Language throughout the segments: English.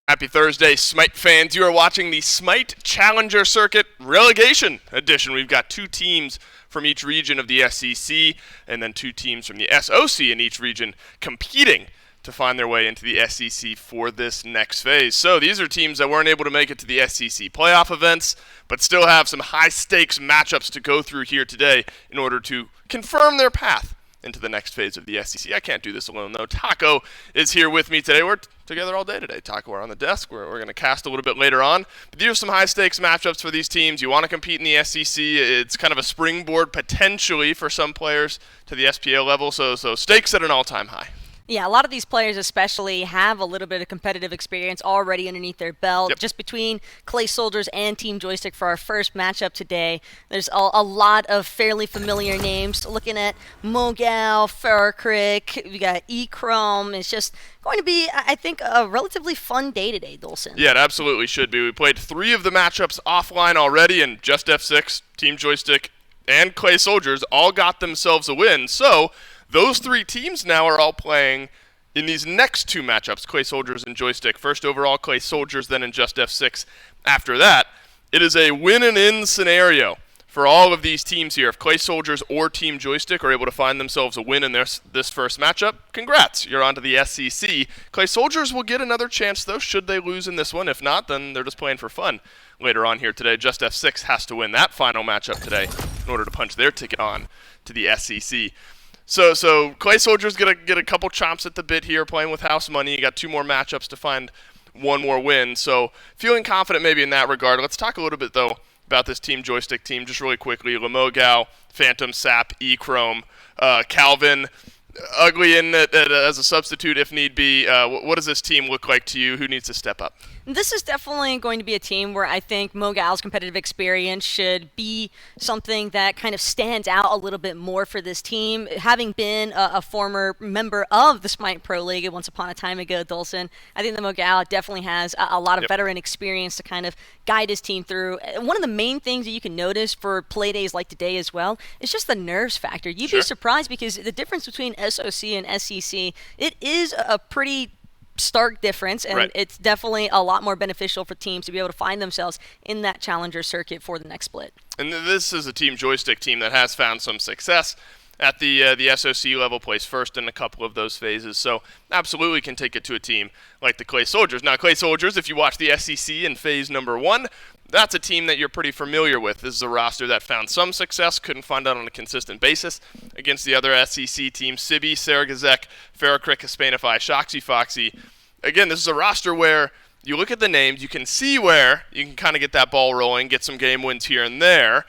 Happy Thursday, Smite fans. You are watching the Smite Challenger Circuit Relegation Edition. We've got two teams from each region of the SCC and then two teams from the SOC in each region competing to find their way into the SCC for this next phase. So these are teams that weren't able to make it to the SCC playoff events, but still have some high-stakes matchups to go through here today in order to confirm their path into the next phase of the SCC. I can't do this alone, though. Taco is here with me today. We're together all day today. Taco, we're on the desk. We're going to cast a little bit later on. But these are some high-stakes matchups for these teams. You want to compete in the SCC. It's kind of a springboard, potentially, for some players to the SPL level. So stakes at an all-time high. Yeah, a lot of these players especially have a little bit of competitive experience already underneath their belt. Yep. Just between Clay Soldiers and Team Joystick for our first matchup today, there's a lot of fairly familiar names. Looking at Mogal, Ferrokrick, we got E-Chrome. It's just going to be, I think, a relatively fun day today, Dolson. Yeah, it absolutely should be. We played 3 of the matchups offline already, and Just F6, Team Joystick, and Clay Soldiers all got themselves a win. So those 3 teams now are all playing in these next 2 matchups, Clay Soldiers and Joystick. First overall, Clay Soldiers, then in Just F6 after that. It is a win-and-in scenario for all of these teams here. If Clay Soldiers or Team Joystick are able to find themselves a win in this first matchup, congrats, you're on to the SCC. Clay Soldiers will get another chance, though, should they lose in this one. If not, then they're just playing for fun later on here today. Just F6 has to win that final matchup today in order to punch their ticket on to the SCC. So Clay Soldiers get a couple chomps at the bit here, playing with house money. You got 2 more matchups to find one more win. So feeling confident maybe in that regard. Let's talk a little bit, though, about this Team Joystick team just really quickly. Lemogao, Phantom, Sap, E-Chrome, Calvin, Ugly in as a substitute if need be. What does this team look like to you? Who needs to step up? This is definitely going to be a team where I think Mogal's competitive experience should be something that kind of stands out a little bit more for this team. Having been a former member of the Smite Pro League once upon a time ago, Dolson, I think that Mogal definitely has a lot of veteran experience to kind of guide his team through. One of the main things that you can notice for play days like today as well is just the nerves factor. You'd be surprised because the difference between SOC and SCC, it is a pretty stark difference, and it's definitely a lot more beneficial for teams to be able to find themselves in that challenger circuit for the next split. And this is a Team Joystick team that has found some success at the SOC level, placed first in a couple of those phases, so absolutely can take it to a team like the Clay Soldiers. Now, Clay Soldiers, if you watch the SCC in phase number 1, that's a team that you're pretty familiar with. This is a roster that found some success, couldn't find out on a consistent basis against the other SCC teams, Sibi, Saragazek, Ferrokrick, Hispanify, Shoxy Foxy. Again, this is a roster where you look at the names, you can see where you can kind of get that ball rolling, get some game wins here and there,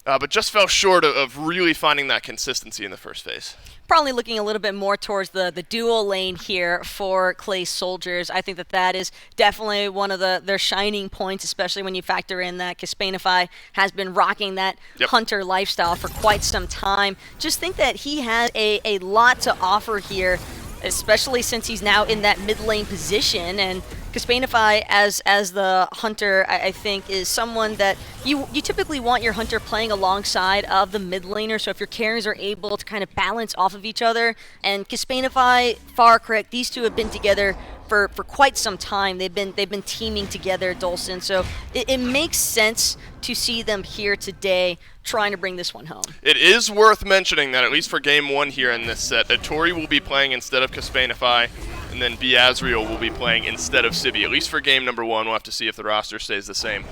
but just fell short of really finding that consistency in the first phase. Probably looking a little bit more towards the dual lane here for Clay Soldiers. I think that is definitely one of their shining points, especially when you factor in that Hispanify has been rocking that hunter lifestyle for quite some time. Just think that he has a lot to offer here, especially since he's now in that mid lane position. And Hispanify as the hunter, I think, is someone that you typically want your hunter playing alongside of the mid laner. So if your carries are able to kind of balance off of each other, and Hispanify, Ferrokrick, these two have been together for quite some time. They've been teaming together, Dolson. So it makes sense to see them here today trying to bring this one home. It is worth mentioning that at least for game 1 here in this set, Atori will be playing instead of Hispanify, and then Beazriel will be playing instead of Sibi. At least for game number 1, we'll have to see if the roster stays the same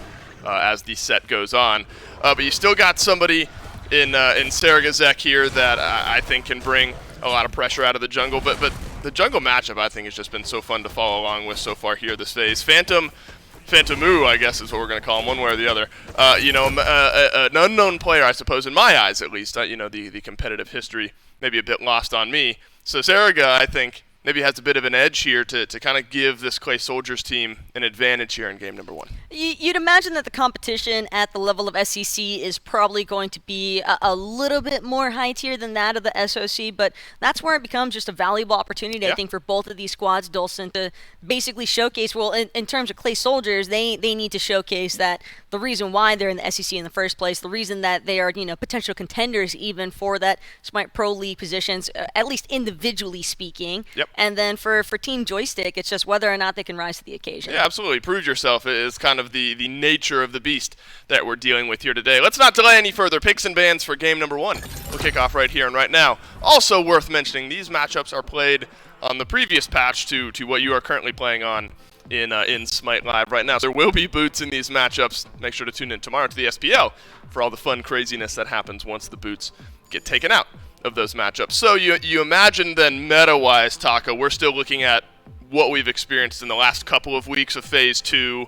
as the set goes on. But you still got somebody in Saragazek here that I think can bring a lot of pressure out of the jungle. But the jungle matchup, I think, has just been so fun to follow along with so far here this phase. Phantomu, I guess is what we're going to call him, one way or the other. An unknown player, I suppose, in my eyes at least. The competitive history maybe a bit lost on me. So Saraga, I think, maybe has a bit of an edge here to kind of give this Clay Soldiers team an advantage here in game number 1. You'd imagine that the competition at the level of SCC is probably going to be a little bit more high tier than that of the SOC, but that's where it becomes just a valuable opportunity, I think, for both of these squads, Dolson, to basically showcase, well, in terms of Clay Soldiers, they need to showcase that the reason why they're in the SCC in the first place, the reason that they are, potential contenders even for that Smite Pro League positions, at least individually speaking. And then for Team Joystick, it's just whether or not they can rise to the occasion. Yeah, absolutely. Prove yourself is kind of the nature of the beast that we're dealing with here today. Let's not delay any further. Picks and bans for game number 1. We'll kick off right here and right now. Also worth mentioning, these matchups are played on the previous patch to what you are currently playing on in Smite Live right now. So there will be boots in these matchups. Make sure to tune in tomorrow to the SPL for all the fun craziness that happens once the boots get taken out of those matchups. So you imagine then meta-wise, Taco, we're still looking at what we've experienced in the last couple of weeks of Phase 2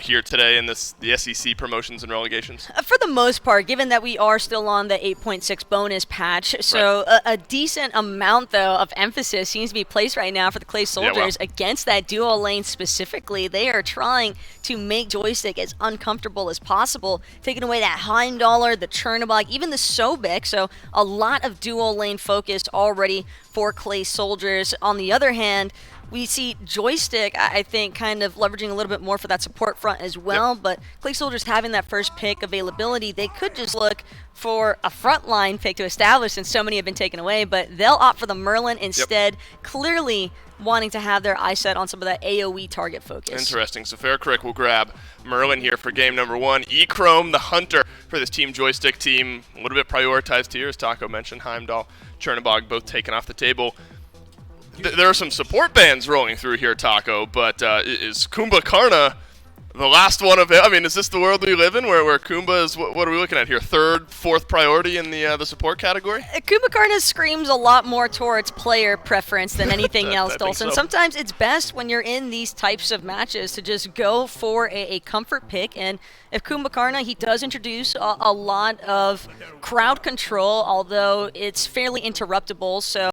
here today in the SCC promotions and relegations? For the most part, given that we are still on the 8.6 bonus patch, so right. a decent amount, though, of emphasis seems to be placed right now for the Clay Soldiers against that duo lane specifically. They are trying to make Joystick as uncomfortable as possible, taking away that Heimdall, the Chernobog, even the Sobek, so a lot of dual lane focused already for Clay Soldiers. On the other hand, we see Joystick, I think, kind of leveraging a little bit more for that support front as well, but Clay Soldiers having that first pick availability, they could just look for a frontline pick to establish since so many have been taken away, but they'll opt for the Merlin instead, clearly wanting to have their eye set on some of that AoE target focus. Interesting. So Fair Crick will grab Merlin here for game number 1. E-Chrome, the Hunter for this Team Joystick team, a little bit prioritized here, as Taco mentioned. Heimdall, Chernobog both taken off the table. There are some support bans rolling through here, Taco, but is Kumba Karna the last one of it? I mean, is this the world we live in where Kumba is, what are we looking at here, 3rd, 4th priority in the support category? Kumba Karna screams a lot more towards player preference than anything else, Dolson. So. Sometimes it's best when you're in these types of matches to just go for a comfort pick, and if Kumba Karna, he does introduce a lot of crowd control, although it's fairly interruptible, so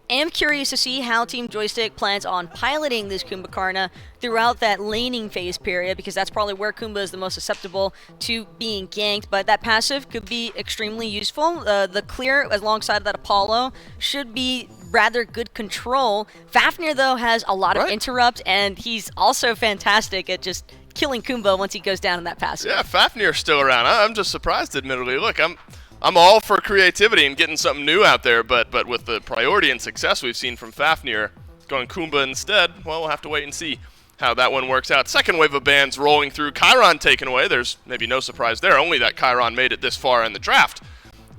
am curious to see how Team Joystick plans on piloting this Kumba Karna throughout that laning phase period, because that's probably where Kumba is the most susceptible to being ganked, but that passive could be extremely useful. The clear alongside that Apollo should be rather good control. Fafnir, though, has a lot of interrupt, and he's also fantastic at just killing Kumba once he goes down in that passive. Yeah, Fafnir's still around. I'm just surprised, admittedly. Look, I'm all for creativity and getting something new out there, but with the priority and success we've seen from Fafnir, going Kumba instead, well, we'll have to wait and see how that one works out. Second wave of bans rolling through. Chiron taken away. There's maybe no surprise there. Only that Chiron made it this far in the draft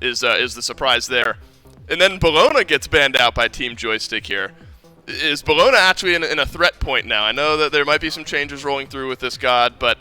is the surprise there. And then Bologna gets banned out by Team Joystick here. Is Bologna actually in a threat point now? I know that there might be some changes rolling through with this god, but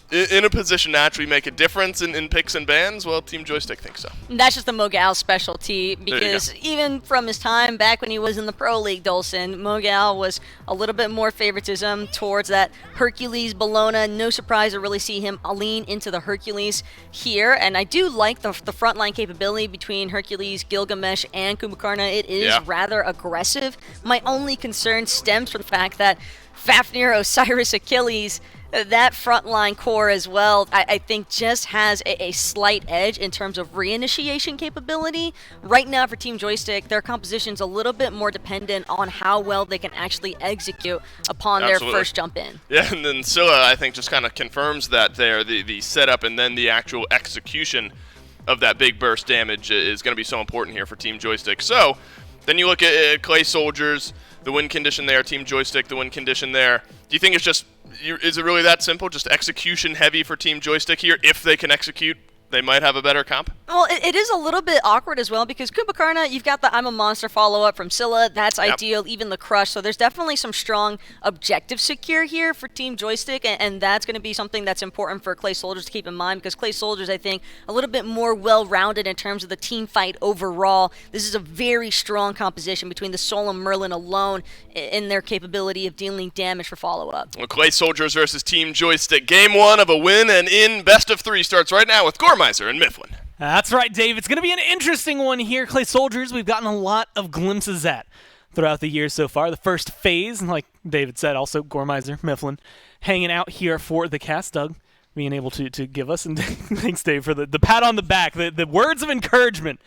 in a position to actually make a difference in picks and bans? Well, Team Joystick thinks so. That's just the Mogal's specialty, because even from his time back when he was in the Pro League, Dolson, Mogal was a little bit more favoritism towards that Hercules Bologna. No surprise to really see him lean into the Hercules here, and I do like the frontline capability between Hercules, Gilgamesh, and Kumba Karna. It is rather aggressive. My only concern stems from the fact that Fafnir, Osiris, Achilles, that frontline core as well, I think just has a slight edge in terms of reinitiation capability. Right now for Team Joystick, their composition's a little bit more dependent on how well they can actually execute upon their first jump in. Yeah, and then Scylla, I think, just kind of confirms that there. The setup and then the actual execution of that big burst damage is going to be so important here for Team Joystick. So, then you look at Clay Soldiers, the win condition there, Team Joystick, the win condition there. Do you think it's just, is it really that simple? Just execution heavy for Team Joystick here? If they can execute, they might have a better comp? Well, it is a little bit awkward as well, because Kumba Karna, you've got the I'm a Monster follow-up from Scylla. That's ideal, even the Crush. So there's definitely some strong objective secure here for Team Joystick, and that's going to be something that's important for Clay Soldiers to keep in mind, because Clay Soldiers, I think, a little bit more well-rounded in terms of the team fight overall. This is a very strong composition between the Soul and Merlin alone in their capability of dealing damage for follow-up. Well, Clay Soldiers versus Team Joystick. Game 1 of a win and in best of 3 starts right now with Gormizer and Mifflin. That's right, Dave. It's going to be an interesting one here. Clay Soldiers, we've gotten a lot of glimpses at throughout the year so far. The first phase, and like David said, also Gormizer, Mifflin, hanging out here for the cast. Doug being able to give us, and thanks, Dave, for the pat on the back, the words of encouragement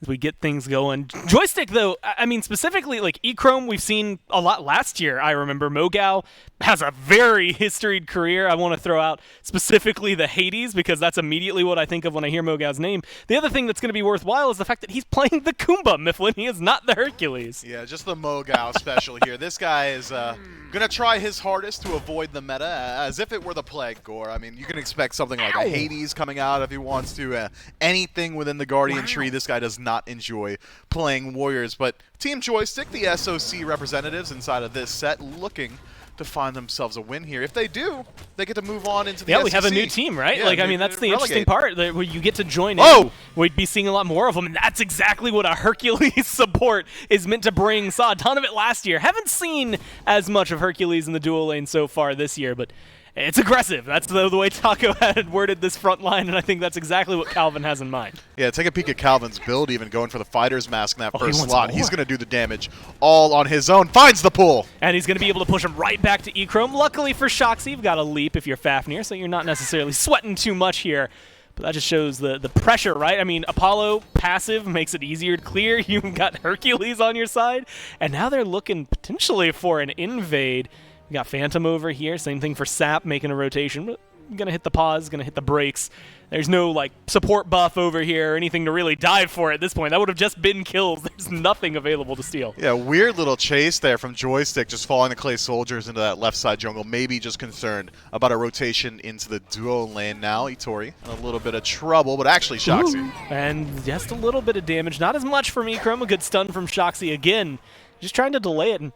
as we get things going. Joystick, though, I mean, specifically, like, E-Chrome, we've seen a lot last year, I remember. Mogao has a very historied career. I want to throw out specifically the Hades, because that's immediately what I think of when I hear Mogao's name. The other thing that's going to be worthwhile is the fact that he's playing the Kumba, Mifflin. He is not the Hercules. Yeah, just the Mogao special here. This guy is going to try his hardest to avoid the meta, as if it were the Plague Gore. I mean, you can expect something like a Hades coming out if he wants to. Anything within the Guardian tree, this guy does not enjoy playing Warriors. But Team Joystick, the SOC representatives inside of this set, looking to find themselves a win here. If they do, they get to move on into the SCC. We have a new team, right? Yeah, like, I mean, that's the interesting part, where you get to join Oh! in. We'd be seeing a lot more of them, and that's exactly what a Hercules support is meant to bring. Saw a ton of it last year. Haven't seen as much of Hercules in the dual lane so far this year, but it's aggressive. That's the way Taco had worded this front line, and I think that's exactly what Calvin has in mind. Yeah, take a peek at Calvin's build, even going for the fighter's mask in that first wants slot. more. He's going to do the damage all on his own. Finds the pull. And he's going to be able to push him right back to E-Chrome. Luckily for Shoxy, you've got a leap if you're Fafnir, so you're not necessarily sweating too much here. But that just shows the pressure, right? I mean, Apollo passive makes it easier to clear. You've got Hercules on your side. And now they're looking potentially for an invade. We got Phantom over here. Same thing for Sap, making a rotation. But gonna hit the pause, gonna hit the brakes. There's no like support buff over here or anything to really dive for at this point. That would have just been kills. There's nothing available to steal. Yeah, weird little chase there from Joystick, just following the Clay Soldiers into that left side jungle. Maybe just concerned about a rotation into the duo lane now. Itori in a little bit of trouble, but actually Shoxy. And just a little bit of damage. Not as much from E-Chrome. A good stun from Shoxy again. Just trying to delay it. And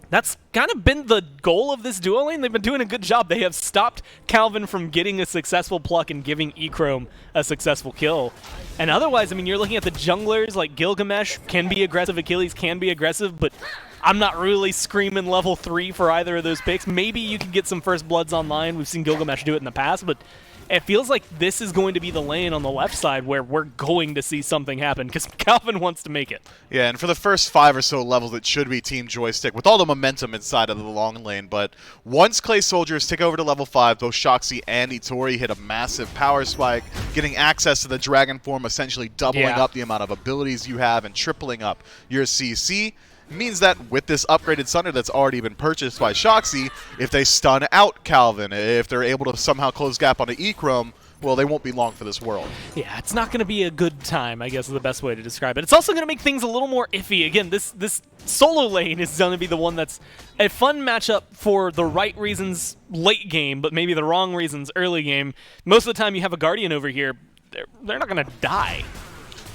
that's kind of been the goal of this duo lane. They've been doing a good job. They have stopped Calvin from getting a successful pluck and giving E-Chrome a successful kill. And otherwise, I mean, you're looking at the junglers like Gilgamesh can be aggressive, Achilles can be aggressive, but I'm not really screaming level 3 for either of those picks. Maybe you can get some first bloods online. We've seen Gilgamesh do it in the past, but it feels like this is going to be the lane on the left side where we're going to see something happen because Calvin wants to make it. Yeah, and for the first 5 or so levels, it should be Team Joystick with all the momentum inside of the long lane. But once Clay Soldiers take over to level 5, both Shoxy and Itori hit a massive power spike, getting access to the Dragon Form, essentially doubling up the amount of abilities you have and tripling up your CC. Means that with this upgraded Sunder that's already been purchased by Shoxy, if they stun out Calvin, if they're able to somehow close gap onto E-Chrome, well, they won't be long for this world. Yeah, it's not going to be a good time, I guess is the best way to describe it. It's also going to make things a little more iffy. Again, this solo lane is going to be the one that's a fun matchup for the right reasons late game, but maybe the wrong reasons early game. Most of the time you have a Guardian over here, they're not going to die.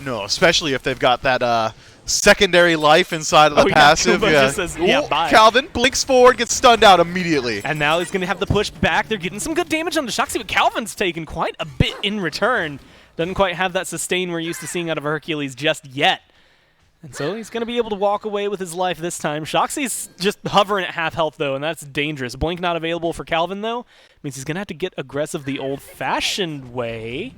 No, especially if they've got that secondary life inside of the passive. Kumba just says, yeah, bye. Calvin blinks forward, gets stunned out immediately. And now he's going to have the push back. They're getting some good damage on the Shoxy, but Calvin's taken quite a bit in return. Doesn't quite have that sustain we're used to seeing out of Hercules just yet. And so he's going to be able to walk away with his life this time. Shoxy's just hovering at half health, though, and that's dangerous. Blink not available for Calvin, though. Means he's going to have to get aggressive the old-fashioned way.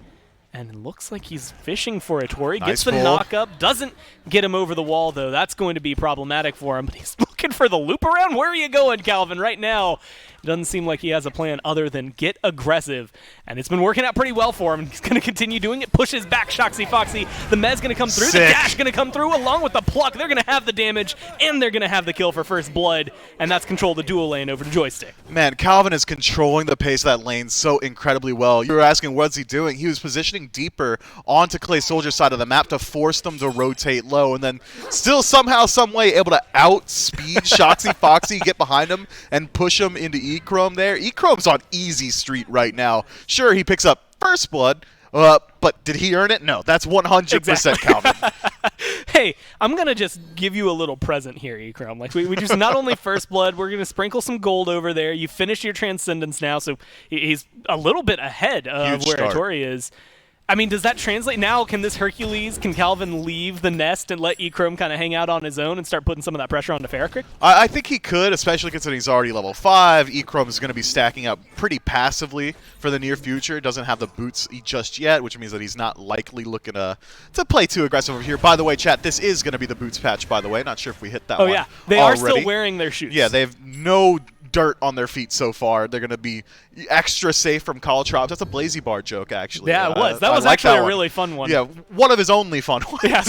And it looks like he's fishing for it. Tori gets the knock up, doesn't get him over the wall, though. That's going to be problematic for him. But he's looking for the loop around. Where are you going, Calvin? Right now, it doesn't seem like he has a plan other than get aggressive. And it's been working out pretty well for him. He's going to continue doing it. Pushes back Shoxy Foxy. The Mez going to come through. Sick. The dash going to come through along with the pluck. They're going to have the damage, and they're going to have the kill for first blood. And that's control the dual lane over to Joystick. Man, Calvin is controlling the pace of that lane so incredibly well. You were asking, what's he doing? He was positioning deeper onto Clay Soldier's side of the map to force them to rotate low, and then still somehow, some way able to outspeed Shoxy Foxy, get behind him, and push him into E-Chrome there. E-Chrome's on easy street right now. Sure, he picks up first blood, but did he earn it? No, that's 100% Calvin. Hey, I'm going to just give you a little present here, E-Chrome. Like, we just not only first blood, we're going to sprinkle some gold over there. You finished your Transcendence now, so he's a little bit ahead of where Itori is. I mean, does that translate now? Can this Hercules, can Calvin leave the nest and let E-Chrome kind of hang out on his own and start putting some of that pressure onto Ferricrik? I think he could, especially considering he's already level 5. E-Chrome is going to be stacking up pretty passively for the near future. Doesn't have the boots just yet, which means that he's not likely looking to play too aggressive over here. By the way, chat, this is going to be the boots patch, by the way. Not sure if we hit that one. Oh, yeah. They are still wearing their shoes. Yeah, they have no dirt on their feet so far. They're going to be extra safe from call traps. That's a Blazy Bar joke, actually. Yeah, it was. That was like actually that a one. really fun one. Yeah, one of his only fun ones. Yeah.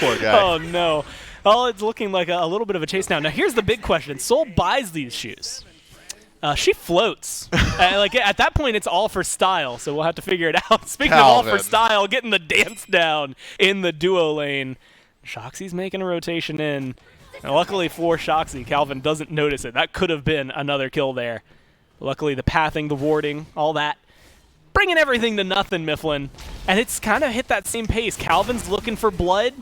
Poor guy. Oh, no. Oh, it's looking like a little bit of a chase now. Now, here's the big question. Soul buys these shoes. She floats. Like at that point, it's all for style, so we'll have to figure it out. Speaking of all for Calvin. style, getting the dance down in the duo lane. Shoxy's making a rotation in. And luckily for Shoxy, Calvin doesn't notice it. That could have been another kill there. Luckily, the pathing, the warding, all that. Bringing everything to nothing, Mifflin. And it's kind of hit that same pace. Calvin's looking for blood,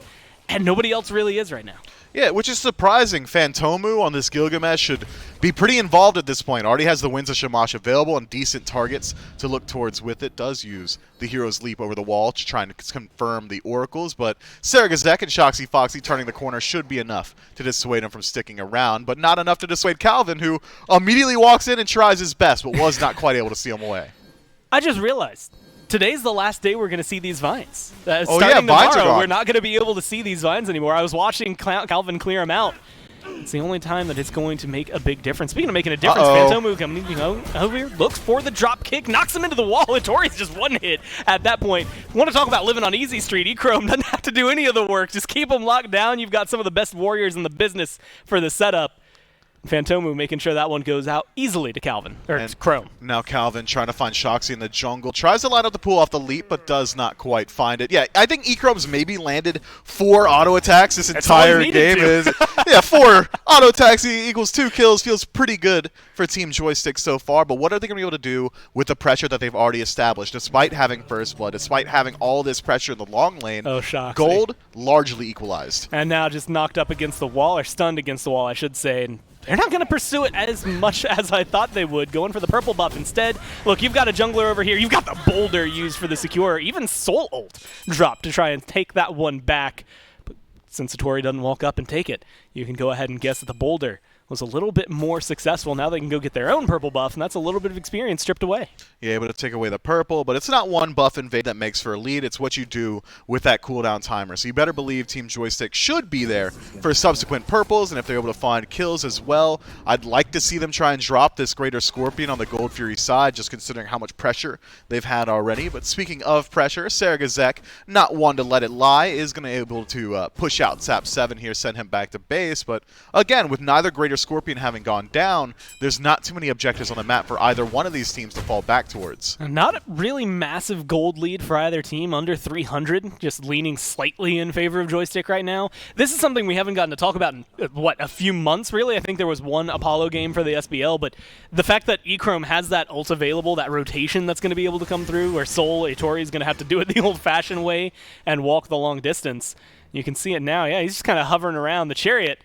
and nobody else really is right now. Yeah, which is surprising. Phantomu on this Gilgamesh should be pretty involved at this point. Already has the Winds of Shamash available and decent targets to look towards with it. Does use the Hero's Leap over the wall to try and confirm the Oracles, but Saragazek and Shoxy Foxy turning the corner should be enough to dissuade him from sticking around, but not enough to dissuade Calvin, who immediately walks in and tries his best, but was not quite able to see him away. I just realized. Today's the last day we're going to see these vines. Oh, Starting yeah, vines are tomorrow, gone. we're not going to be able to see these vines anymore. I was watching Calvin clear them out. It's the only time that it's going to make a big difference. Speaking of making a difference, Phantomu coming, over here, looks for the drop kick, knocks him into the wall, and Tori's just one hit at that point. Want to talk about living on easy street? Echrome doesn't have to do any of the work. Just keep them locked down. You've got some of the best warriors in the business for the setup. Phantomu making sure that one goes out easily to Calvin, or Chrome. Now Calvin trying to find Shoxy in the jungle. Tries to line up the pull off the leap, but does not quite find it. Yeah, I think Echrome's maybe landed 4 auto attacks this entire game. Yeah, 4 auto attacks equals 2 kills. Feels pretty good for Team Joystick so far, but what are they going to be able to do with the pressure that they've already established? Despite having First Blood, despite having all this pressure in the long lane, Gold largely equalized. And now just knocked up against the wall, or stunned against the wall, I should say. And they're not going to pursue it as much as I thought they would, going for the purple buff instead. Look, you've got a jungler over here. You've got the boulder used for the secure. Even Soul ult dropped to try and take that one back. But since Satori doesn't walk up and take it, you can go ahead and guess that the boulder was a little bit more successful. Now they can go get their own purple buff, and that's a little bit of experience stripped away. Yeah, able to take away the purple, but it's not one buff invade that makes for a lead. It's what you do with that cooldown timer. So you better believe Team Joystick should be there for subsequent purples, and if they're able to find kills as well, I'd like to see them try and drop this Greater Scorpion on the Gold Fury side, just considering how much pressure they've had already. But speaking of pressure, Saragazek, not one to let it lie, is going to be able to push out Sap 7 here, send him back to base. But again, with neither Greater Scorpion having gone down, there's not too many objectives on the map for either one of these teams to fall back towards. Not a really massive gold lead for either team, under 300, just leaning slightly in favor of Joystick right now. This is something we haven't gotten to talk about in, a few months, really? I think there was one Apollo game for the SBL, but the fact that Echrome has that ult available, that rotation that's going to be able to come through, where Soul, Atori is going to have to do it the old-fashioned way and walk the long distance. You can see it now. Yeah, he's just kind of hovering around. The Chariot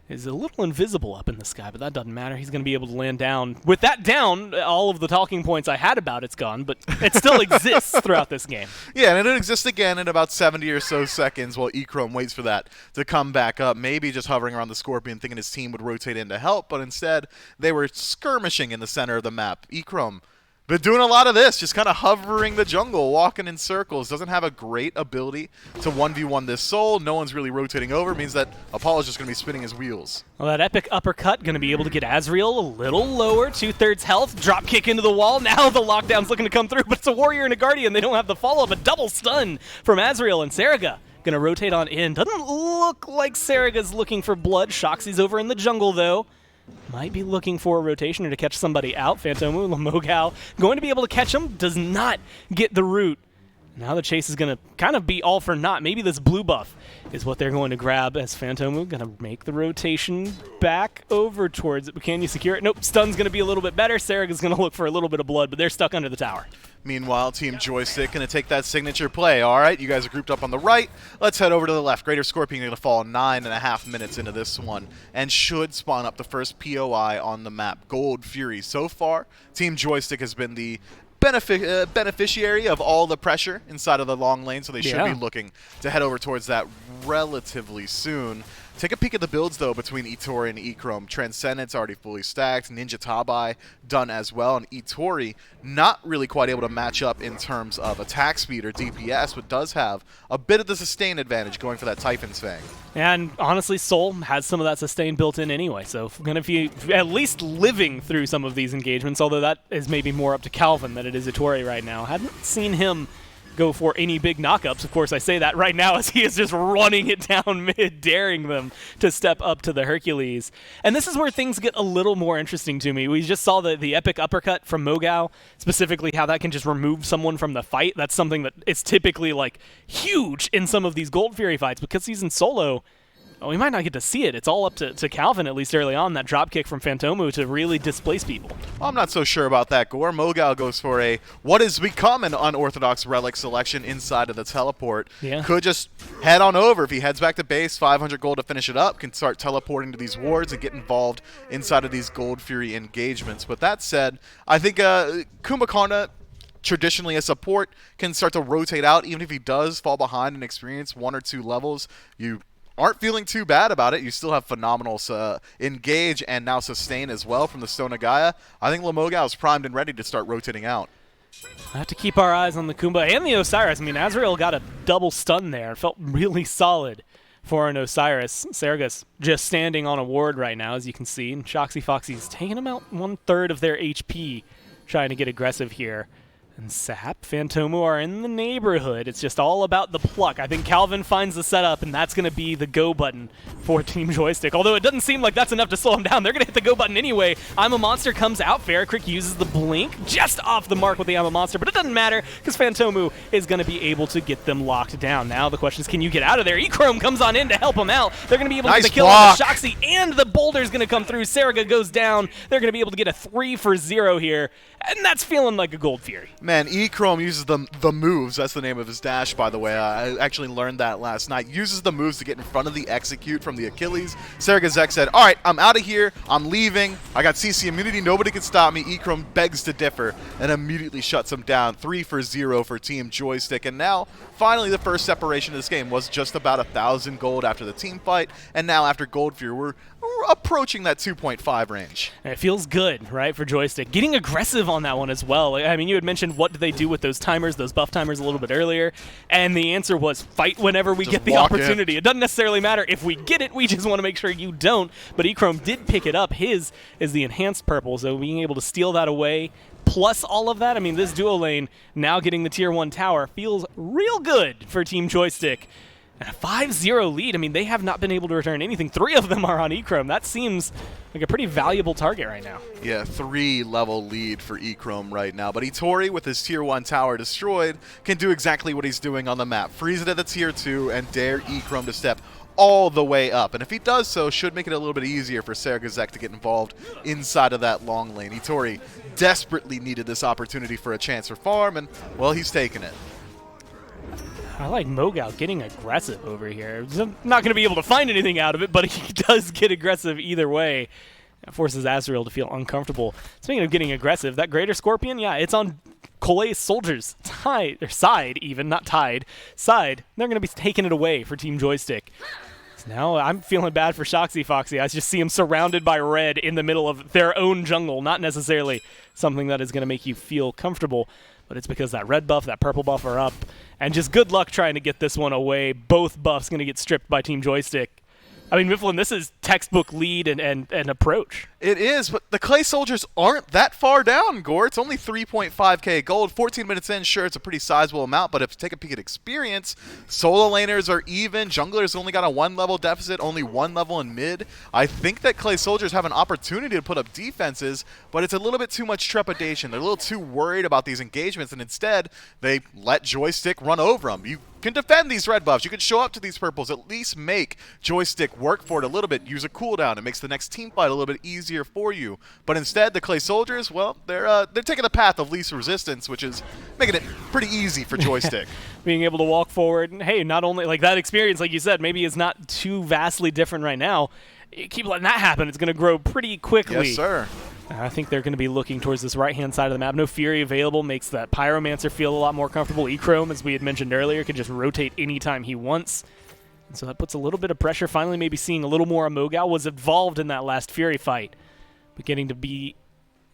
is a little invisible up in the sky, but that doesn't matter. He's going to be able to land down. With that down, all of the talking points I had about it's gone, but it still exists throughout this game. Yeah, and it exists again in about 70 or so seconds while Echrome waits for that to come back up. Maybe just hovering around the Scorpion, thinking his team would rotate in to help, but instead they were skirmishing in the center of the map. Echrome been doing a lot of this, just kind of hovering the jungle, walking in circles. Doesn't have a great ability to 1v1 this Soul. No one's really rotating over. Means that Apollo's just going to be spinning his wheels. Well, that epic uppercut going to be able to get Azriel a little lower, 2/3 health, drop kick into the wall. Now the lockdown's looking to come through, but it's a Warrior and a Guardian. They don't have the follow-up. A double stun from Azriel, and Saraga going to rotate on in. Doesn't look like Saraga's looking for blood. Shoxy's over in the jungle, though. Might be looking for a rotation or to catch somebody out. Phantomu, Lamogao, going to be able to catch him. Does not get the root. Now the chase is going to kind of be all for naught. Maybe this blue buff is what they're going to grab as Phantomu going to make the rotation back over towards it. But can you secure it? Nope. Stun's going to be a little bit better. Saraga's going to look for a little bit of blood, but they're stuck under the tower. Meanwhile, Team Joystick going to take that signature play. All right, you guys are grouped up on the right. Let's head over to the left. Greater Scorpion going to fall 9.5 minutes into this one and should spawn up the first POI on the map. Gold Fury. So far, Team Joystick has been the beneficiary of all the pressure inside of the long lane, so they should be looking to head over towards that relatively soon. Take a peek at the builds, though, between Itori and Echrome. Transcendence already fully stacked. Ninja Tabai done as well. And Itori not really quite able to match up in terms of attack speed or DPS, but does have a bit of the sustain advantage going for that Typhon's Fang. And honestly, Soul has some of that sustain built in anyway, so going to be at least living through some of these engagements, although that is maybe more up to Calvin than it is Itori right now. Hadn't seen him go for any big knockups. Of course, I say that right now as he is just running it down mid, daring them to step up to the Hercules. And this is where things get a little more interesting to me. We just saw the epic uppercut from Mogao, specifically how that can just remove someone from the fight. That's something that is typically like huge in some of these Gold Fury fights. Because he's in solo, we might not get to see it. It's all up to Calvin, at least early on, that dropkick from Phantomu to really displace people. Well, I'm not so sure about that, Gore. Mogao goes for what has become an unorthodox relic selection inside of the teleport. Yeah. Could just head on over. If he heads back to base, 500 gold to finish it up, can start teleporting to these wards and get involved inside of these Gold Fury engagements. But that said, I think Kumbhakarna, traditionally a support, can start to rotate out. Even if he does fall behind in experience 1 or 2 levels, you aren't feeling too bad about it. You still have phenomenal engage and now sustain as well from the Stone of Gaia. I think Lamogao is primed and ready to start rotating out. I have to keep our eyes on the Kumba and the Osiris. I mean, Azrael got a double stun there. It felt really solid for an Osiris. Saragas just standing on a ward right now, as you can see. And Shoxy Foxy's taking them out 1/3 of their HP, trying to get aggressive here. And Sap, Phantomu are in the neighborhood. It's just all about the pluck. I think Calvin finds the setup, and that's going to be the go button for Team Joystick. Although it doesn't seem like that's enough to slow him down. They're going to hit the go button anyway. I'm a Monster comes out. Ferricrick uses the blink just off the mark with the I'm a Monster, but it doesn't matter because Phantomu is going to be able to get them locked down. Now the question is, can you get out of there? Echrome comes on in to help him out. They're going to be able to get the kill on the Shoxy, and the boulder's going to come through. Saraga goes down. They're going to be able to get a 3-for-0 here, and that's feeling like a Gold Fury. Man, Echrome uses the moves. That's the name of his dash, by the way. I actually learned that last night. Uses the moves to get in front of the execute from the Achilles. Saragazek said, all right, I'm out of here. I'm leaving. I got CC immunity. Nobody can stop me. Echrome begs to differ and immediately shuts him down. 3-for-0 for Team Joystick. And now, finally, the first separation of this game was just about 1,000 gold after the team fight. And now, after Gold Fury, we're approaching that 2.5 range. And it feels good, right, for Joystick. Getting aggressive on that one as well. I mean, you had mentioned what do they do with those timers, those buff timers a little bit earlier, and the answer was fight whenever we get the opportunity. It doesn't necessarily matter if we get it, we just want to make sure you don't. But Echrome did pick it up. His is the enhanced purple, so being able to steal that away, plus all of that, I mean, this duo lane now getting the tier 1 tower feels real good for Team Joystick. And a 5-0 lead, I mean, they have not been able to return anything. 3 of them are on Echrome. That seems like a pretty valuable target right now. Yeah, 3-level lead for Echrome right now. But Itori, with his tier 1 tower destroyed, can do exactly what he's doing on the map. Freeze it at the tier 2 and dare Echrome to step all the way up. And if he does so, should make it a little bit easier for Saragazek to get involved inside of that long lane. Itori desperately needed this opportunity for a chance for farm, and, well, he's taking it. I like Mogao getting aggressive over here. I'm not going to be able to find anything out of it, but he does get aggressive either way. It forces Azrael to feel uncomfortable. Speaking of getting aggressive, that Greater Scorpion, yeah, it's on Kolei's Soldiers' side even, not tied, side. They're going to be taking it away for Team Joystick. So now I'm feeling bad for Shoxy Foxy. I just see him surrounded by red in the middle of their own jungle, not necessarily something that is going to make you feel comfortable. But it's because that red buff, that purple buff are up. And just good luck trying to get this one away. Both buffs going to get stripped by Team Joystick. I mean, Mifflin, this is textbook lead and approach. It is, but the Clay Soldiers aren't that far down, Gore. It's only 3.5k gold. 14 minutes in, sure, it's a pretty sizable amount, but if you take a peek at experience, solo laners are even. Junglers only got a 1-level deficit, only 1 level in mid. I think that Clay Soldiers have an opportunity to put up defenses, but it's a little bit too much trepidation. They're a little too worried about these engagements, and instead, they let Joystick run over them. You can defend these red buffs. You can show up to these purples, at least make Joystick work for it a little bit, use a cooldown. It makes the next team fight a little bit easier for you. But instead, the Clay Soldiers, well, they're taking the path of least resistance, which is making it pretty easy for Joystick. Being able to walk forward, and hey, not only like that experience, like you said, maybe is not too vastly different right now. You keep letting that happen, it's going to grow pretty quickly. Yes, sir. I think they're going to be looking towards this right-hand side of the map. No Fury available makes that Pyromancer feel a lot more comfortable. Echrome, as we had mentioned earlier, can just rotate anytime he wants. So that puts a little bit of pressure. Finally, maybe seeing a little more. Amogal was involved in that last Fury fight, but getting to be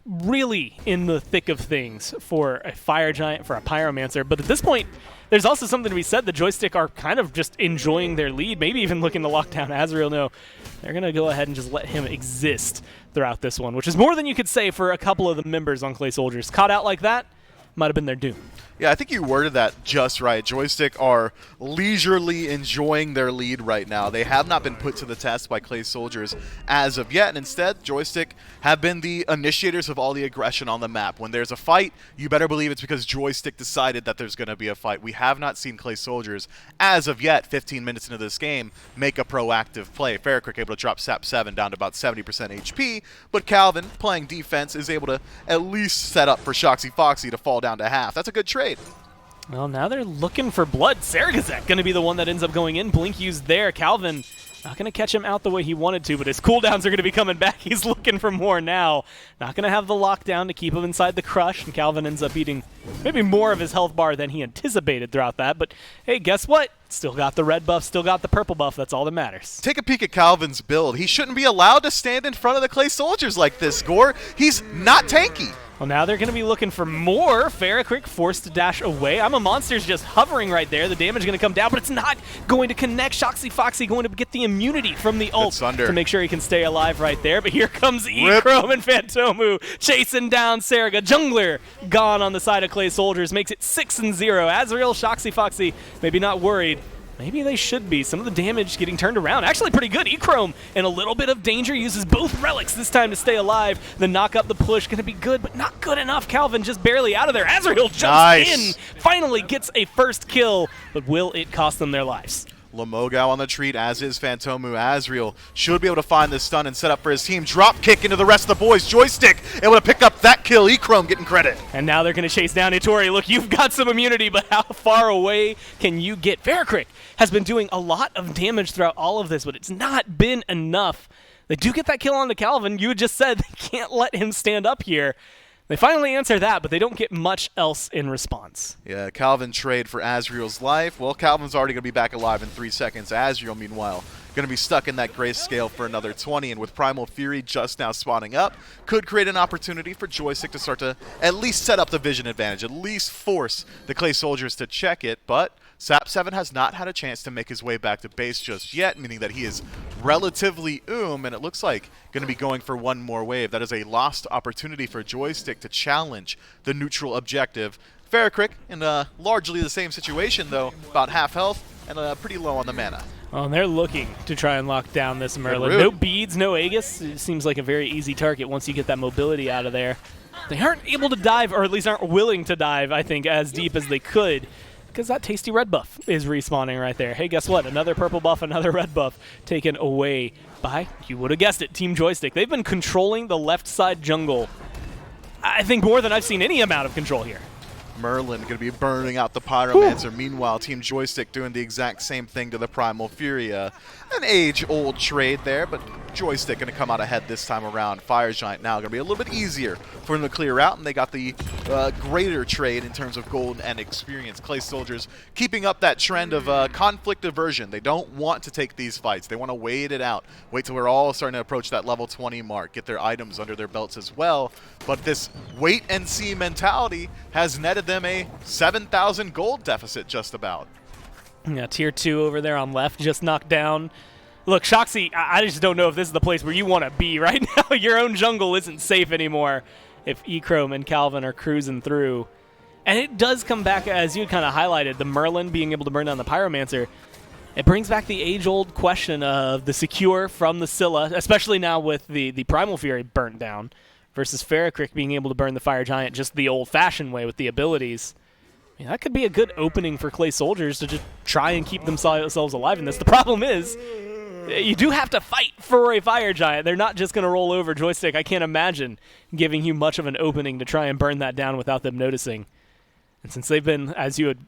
really in the thick of things for a Fire Giant, for a Pyromancer. But at this point, there's also something to be said. The Joystick are kind of just enjoying their lead, maybe even looking to lock down Azrael. No, they're going to go ahead and just let him exist throughout this one, which is more than you could say for a couple of the members on Clay Soldiers. Caught out like that, might have been their doom. Yeah, I think you worded that just right. Joystick are leisurely enjoying their lead right now. They have not been put to the test by Clay Soldiers as of yet, and instead, Joystick have been the initiators of all the aggression on the map. When there's a fight, you better believe it's because Joystick decided that there's going to be a fight. We have not seen Clay Soldiers, as of yet, 15 minutes into this game, make a proactive play. Ferricrick able to drop Sap 7 down to about 70% HP, but Calvin, playing defense, is able to at least set up for Shoxy Foxy to fall down to half. That's a good trade. Well, now they're looking for blood. Saragazek going to be the one that ends up going in. Blink used there. Calvin not going to catch him out the way he wanted to, but his cooldowns are going to be coming back. He's looking for more now. Not going to have the lockdown to keep him inside the crush, and Calvin ends up eating maybe more of his health bar than he anticipated throughout that. But hey, guess what? Still got the red buff, still got the purple buff. That's all that matters. Take a peek at Calvin's build. He shouldn't be allowed to stand in front of the Clay Soldiers like this, Gore. He's not tanky. Well, now they're going to be looking for more. Ferricrick forced to dash away. I'm a Monster's just hovering right there. The damage is going to come down, but it's not going to connect. Shoxy Foxy going to get the immunity from the ult to make sure he can stay alive right there. But here comes E-Chrome and Phantomu chasing down Saraga. Jungler gone on the side of Clay Soldiers. Makes it 6-0. Azrael, Shoxy Foxy maybe not worried. Maybe they should be. Some of the damage getting turned around. Actually pretty good. E-Chrome in a little bit of danger. Uses both relics this time to stay alive. The knock up the push going to be good, but not good enough. Calvin just barely out of there. Azrael jumps in. Finally gets a first kill, but will it cost them their lives? Lamogal on the treat, as is Phantomu. Azrael should be able to find this stun and set up for his team. Drop kick into the rest of the boys. Joystick able to pick up that kill. E-Chrome getting credit. And now they're going to chase down Itori. Look, you've got some immunity, but how far away can you get? Ferricrick has been doing a lot of damage throughout all of this, but it's not been enough. They do get that kill onto Calvin. You just said they can't let him stand up here. They finally answer that, but they don't get much else in response. Yeah, Calvin trade for Azrael's life. Well, Calvin's already going to be back alive in 3 seconds. Azrael, meanwhile, going to be stuck in that grayscale for another 20, and with Primal Fury just now spawning up, could create an opportunity for Joystick to start to at least set up the vision advantage, at least force the Clay Soldiers to check it, but Sap 7 has not had a chance to make his way back to base just yet, meaning that he is relatively and it looks like going to be going for one more wave. That is a lost opportunity for Joystick to challenge the neutral objective. Ferricrick in largely the same situation, though, about half health and pretty low on the mana. Well, and they're looking to try and lock down this Merlin. No beads, no Aegis. It seems like a very easy target once you get that mobility out of there. They aren't able to dive, or at least aren't willing to dive, I think, as deep as they could, because that tasty red buff is respawning right there. Hey, guess what? Another purple buff, another red buff taken away by, you would have guessed it, Team Joystick. They've been controlling the left side jungle, I think, more than I've seen any amount of control here. Merlin going to be burning out the Pyromancer. Meanwhile, Team Joystick doing the exact same thing to the Primal Fury. An age-old trade there, but Joystick going to come out ahead this time around. Fire Giant now going to be a little bit easier for them to clear out, and they got the greater trade in terms of gold and experience. Clay Soldiers keeping up that trend of conflict aversion. They don't want to take these fights. They want to wait it out. Wait till we're all starting to approach that level 20 mark. Get their items under their belts as well. But this wait-and-see mentality has netted them a 7,000 gold deficit just about. Yeah, tier 2 over there on left just knocked down. Look, Shoxy, I just don't know if this is the place where you want to be right now. Your own jungle isn't safe anymore if E-Chrome and Calvin are cruising through. And it does come back, as you kind of highlighted, the Merlin being able to burn down the Pyromancer. It brings back the age-old question of the secure from the Scylla, especially now with the Primal Fury burnt down, versus Ferricrick being able to burn the Fire Giant just the old-fashioned way with the abilities. I mean, that could be a good opening for Clay Soldiers to just try and keep themselves alive in this. The problem is, you do have to fight for a Fire Giant. They're not just going to roll over Joystick. I can't imagine giving you much of an opening to try and burn that down without them noticing. And since they've been, as you had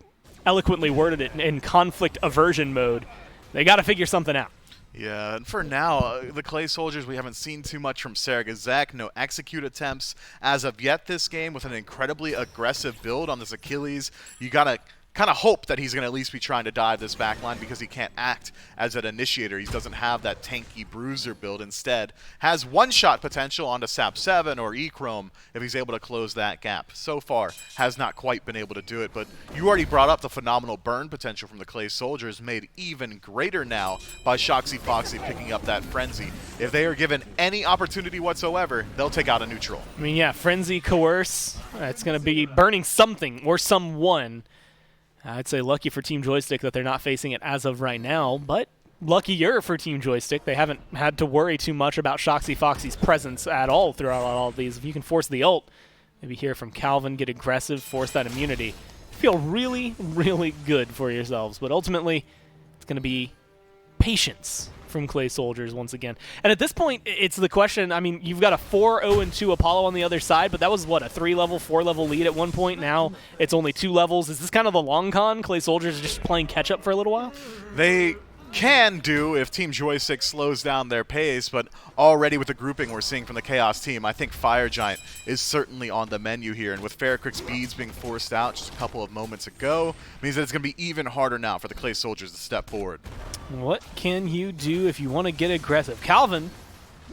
eloquently worded it, in conflict aversion mode, they got to figure something out. Yeah, and for now, the Clay Soldiers, we haven't seen too much from Saragazek. No execute attempts as of yet this game with an incredibly aggressive build on this Achilles. You got to kind of hope that he's going to at least be trying to dive this backline because he can't act as an initiator. He doesn't have that tanky bruiser build. Instead, has one-shot potential onto Sap 7 or E-Chrome if he's able to close that gap. So far, has not quite been able to do it, but you already brought up the phenomenal burn potential from the Clay Soldiers, made even greater now by Shoxy Foxy picking up that Frenzy. If they are given any opportunity whatsoever, they'll take out a neutral. I mean, yeah, Frenzy, Coerce, it's going to be burning something or someone. I'd say lucky for Team Joystick that they're not facing it as of right now, but luckier for Team Joystick. They haven't had to worry too much about Shoxy Foxy's presence at all throughout all of these. If you can force the ult, maybe hear from Calvin, get aggressive, force that immunity, feel really, really good for yourselves. But ultimately, it's going to be patience from Clay Soldiers once again. And at this point, it's the question, I mean, you've got a 4-0-2 Apollo on the other side, but that was, what, a 3-level, 4-level lead at one point? Now it's only 2 levels. Is this kind of the long con? Clay Soldiers are just playing catch-up for a little while? They can do if Team Joystick slows down their pace, but already with the grouping we're seeing from the Chaos team, I think Fire Giant is certainly on the menu here. And with Ferricrick's beads being forced out just a couple of moments ago, means that it's going to be even harder now for the Clay Soldiers to step forward. What can you do if you want to get aggressive? Calvin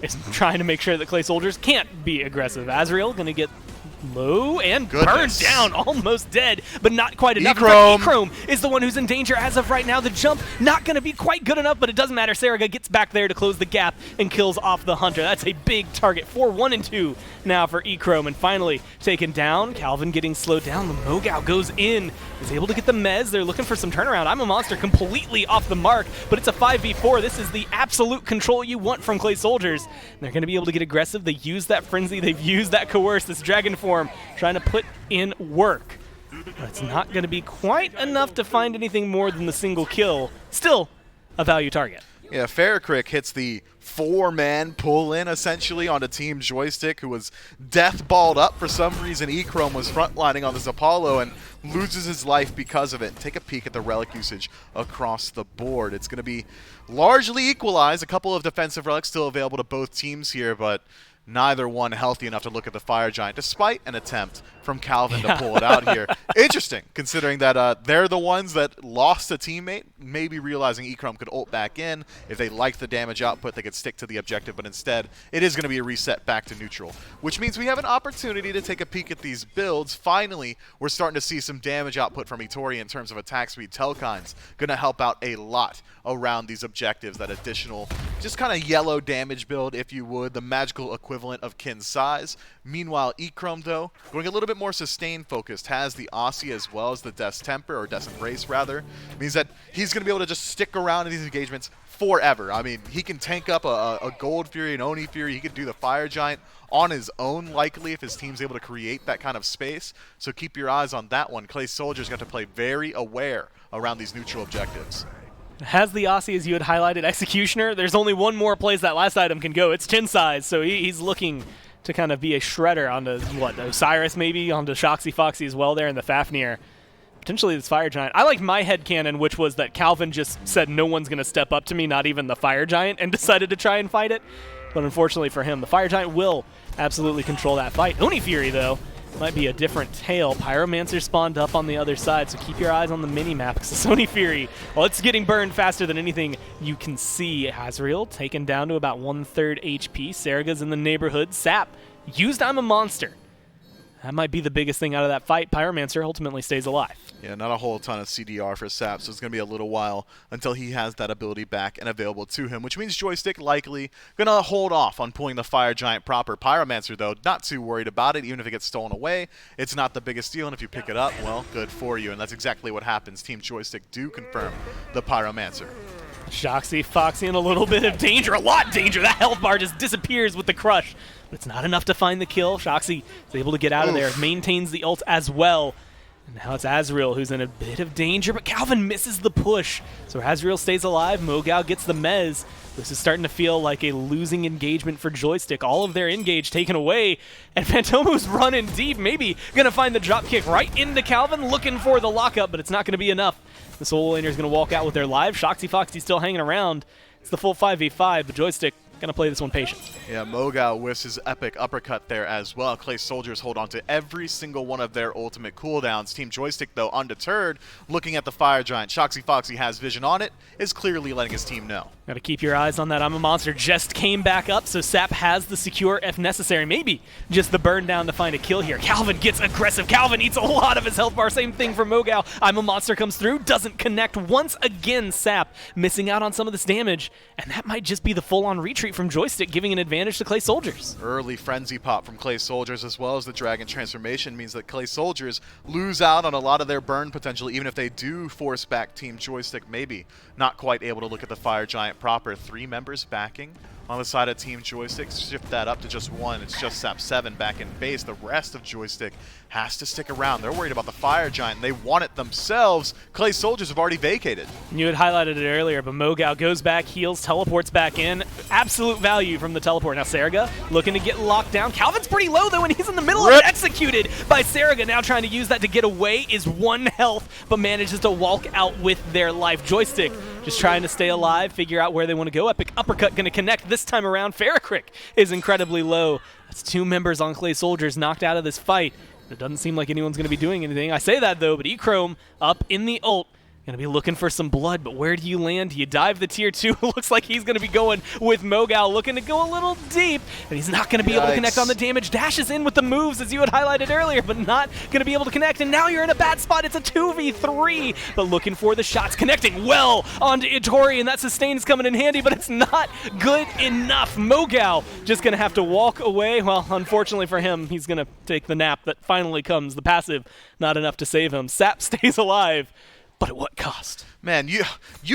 is trying to make sure that Clay Soldiers can't be aggressive. Azrael going to get low and burned down, almost dead, but not quite enough. E-Chrome is the one who's in danger as of right now. The jump not going to be quite good enough, but it doesn't matter. Saraga gets back there to close the gap and kills off the Hunter. That's a big target. 4-1-2 now for E-Chrome, and finally taken down. Calvin getting slowed down. The Mogao goes in, is able to get the Mez. They're looking for some turnaround. I'm a Monster completely off the mark, but it's a 5v4. This is the absolute control you want from Clay Soldiers. And they're going to be able to get aggressive. They use that Frenzy. They've used that Coerce, this Dragon form, trying to put in work. But it's not going to be quite enough to find anything more than the single kill. Still a value target. Yeah, Ferricrick hits the 4-man pull-in, essentially, onto Team Joystick, who was death-balled up. For some reason, E-Chrome was frontlining on this Apollo and loses his life because of it. Take a peek at the relic usage across the board. It's going to be largely equalized. A couple of defensive relics still available to both teams here, but neither one healthy enough to look at the Fire Giant, despite an attempt from Calvin to pull it out here. Interesting, considering that they're the ones that lost a teammate, maybe realizing E-Chrome could ult back in. If they liked the damage output, they could stick to the objective, but instead, it is going to be a reset back to neutral, which means we have an opportunity to take a peek at these builds. Finally, we're starting to see some damage output from Itori in terms of attack speed. Telkine's going to help out a lot around these objectives, that additional, just kind of yellow damage build, if you would, the magical equivalent of Kin's size. Meanwhile, E-Chrome, though, going a little bit more sustained focused, has the Aussie as well as the Death's Temper, or Death's Embrace rather, means that he's going to be able to just stick around in these engagements forever. I mean, he can tank up a Gold Fury, an Oni Fury, he could do the Fire Giant on his own, likely, if his team's able to create that kind of space. So keep your eyes on that one. Clay Soldiers got to play very aware around these neutral objectives. Has the Aussie, as you had highlighted, Executioner. There's only one more place that last item can go. It's chin size, so he's looking to kind of be a shredder onto, what, Osiris maybe, onto Shoxy Foxy as well there in the Fafnir. Potentially this Fire Giant. I liked my headcanon, which was that Calvin just said no one's going to step up to me, not even the Fire Giant, and decided to try and fight it. But unfortunately for him, the Fire Giant will absolutely control that fight. Oni Fury, though, might be a different tale. Pyromancer spawned up on the other side, so keep your eyes on the mini-map, because Sony Fury, well, it's getting burned faster than anything you can see. Azrael taken down to about 1/3 HP. Saraga's in the neighborhood. Sap used I'm a Monster. That might be the biggest thing out of that fight. Pyromancer ultimately stays alive. Yeah, not a whole ton of CDR for Sap, so it's going to be a little while until he has that ability back and available to him, which means Joystick likely going to hold off on pulling the Fire Giant proper. Pyromancer, though, not too worried about it. Even if it gets stolen away, it's not the biggest deal, and if you pick it up, well, good for you, and that's exactly what happens. Team Joystick do confirm the Pyromancer. Shoxy Foxy in a little bit of danger, a lot of danger. That health bar just disappears with the crush, but it's not enough to find the kill. Shoxy is able to get out of there, maintains the ult as well. And now it's Azrael who's in a bit of danger, but Calvin misses the push. So Azrael stays alive, Mogao gets the Mez. This is starting to feel like a losing engagement for Joystick. All of their engage taken away, and Phantomo's running deep, maybe gonna find the drop kick right into Calvin, looking for the lockup, but it's not gonna be enough. The solo laner is gonna walk out with their life. Shoxy Foxy still hanging around. It's the full 5v5, but Joystick going to play this one patient. Yeah, Mogao whiffs his epic uppercut there as well. Clay Soldiers hold on to every single one of their ultimate cooldowns. Team Joystick, though, undeterred, looking at the Fire Giant. Shoxy Foxy has vision on it, is clearly letting his team know. Got to keep your eyes on that. I'm a Monster just came back up, so Sap has the secure if necessary. Maybe just the burn down to find a kill here. Calvin gets aggressive. Calvin eats a lot of his health bar. Same thing for Mogao. I'm a Monster comes through, doesn't connect. Once again, Sap missing out on some of this damage, and that might just be the full-on retreat from Joystick, giving an advantage to Clay Soldiers. Early Frenzy Pop from Clay Soldiers, as well as the Dragon Transformation, means that Clay Soldiers lose out on a lot of their burn potential, even if they do force back Team Joystick. Maybe not quite able to look at the Fire Giant proper. 3 members backing on the side of Team Joystick. Shift that up to just 1. It's just Sap 7 back in base. The rest of Joystick has to stick around. They're worried about the Fire Giant, and they want it themselves. Clay Soldiers have already vacated. You had highlighted it earlier, but Mogao goes back, heals, teleports back in. Absolute value from the teleport. Now Saraga looking to get locked down. Calvin's pretty low, though, and he's in the middle of it, executed by Saraga. Now trying to use that to get away is 1 health, but manages to walk out with their life. Joystick just trying to stay alive, figure out where they want to go. Epic uppercut going to connect this time around. Ferricrick is incredibly low. That's 2 members on Clay Soldiers knocked out of this fight. It doesn't seem like anyone's going to be doing anything. I say that, though, but E-Chrome up in the ult. Going to be looking for some blood, but where do you land? Do you dive the tier 2? Looks like he's going to be going with Mogao, looking to go a little deep, and he's not going to be able to connect on the damage. Dashes in with the moves, as you had highlighted earlier, but not going to be able to connect, and now you're in a bad spot. It's a 2v3, but looking for the shots, connecting well onto Itori, and that sustain is coming in handy, but it's not good enough. Mogao just going to have to walk away. Well, unfortunately for him, he's going to take the nap that finally comes. The passive, not enough to save him. Sap stays alive. But at what cost? Man, you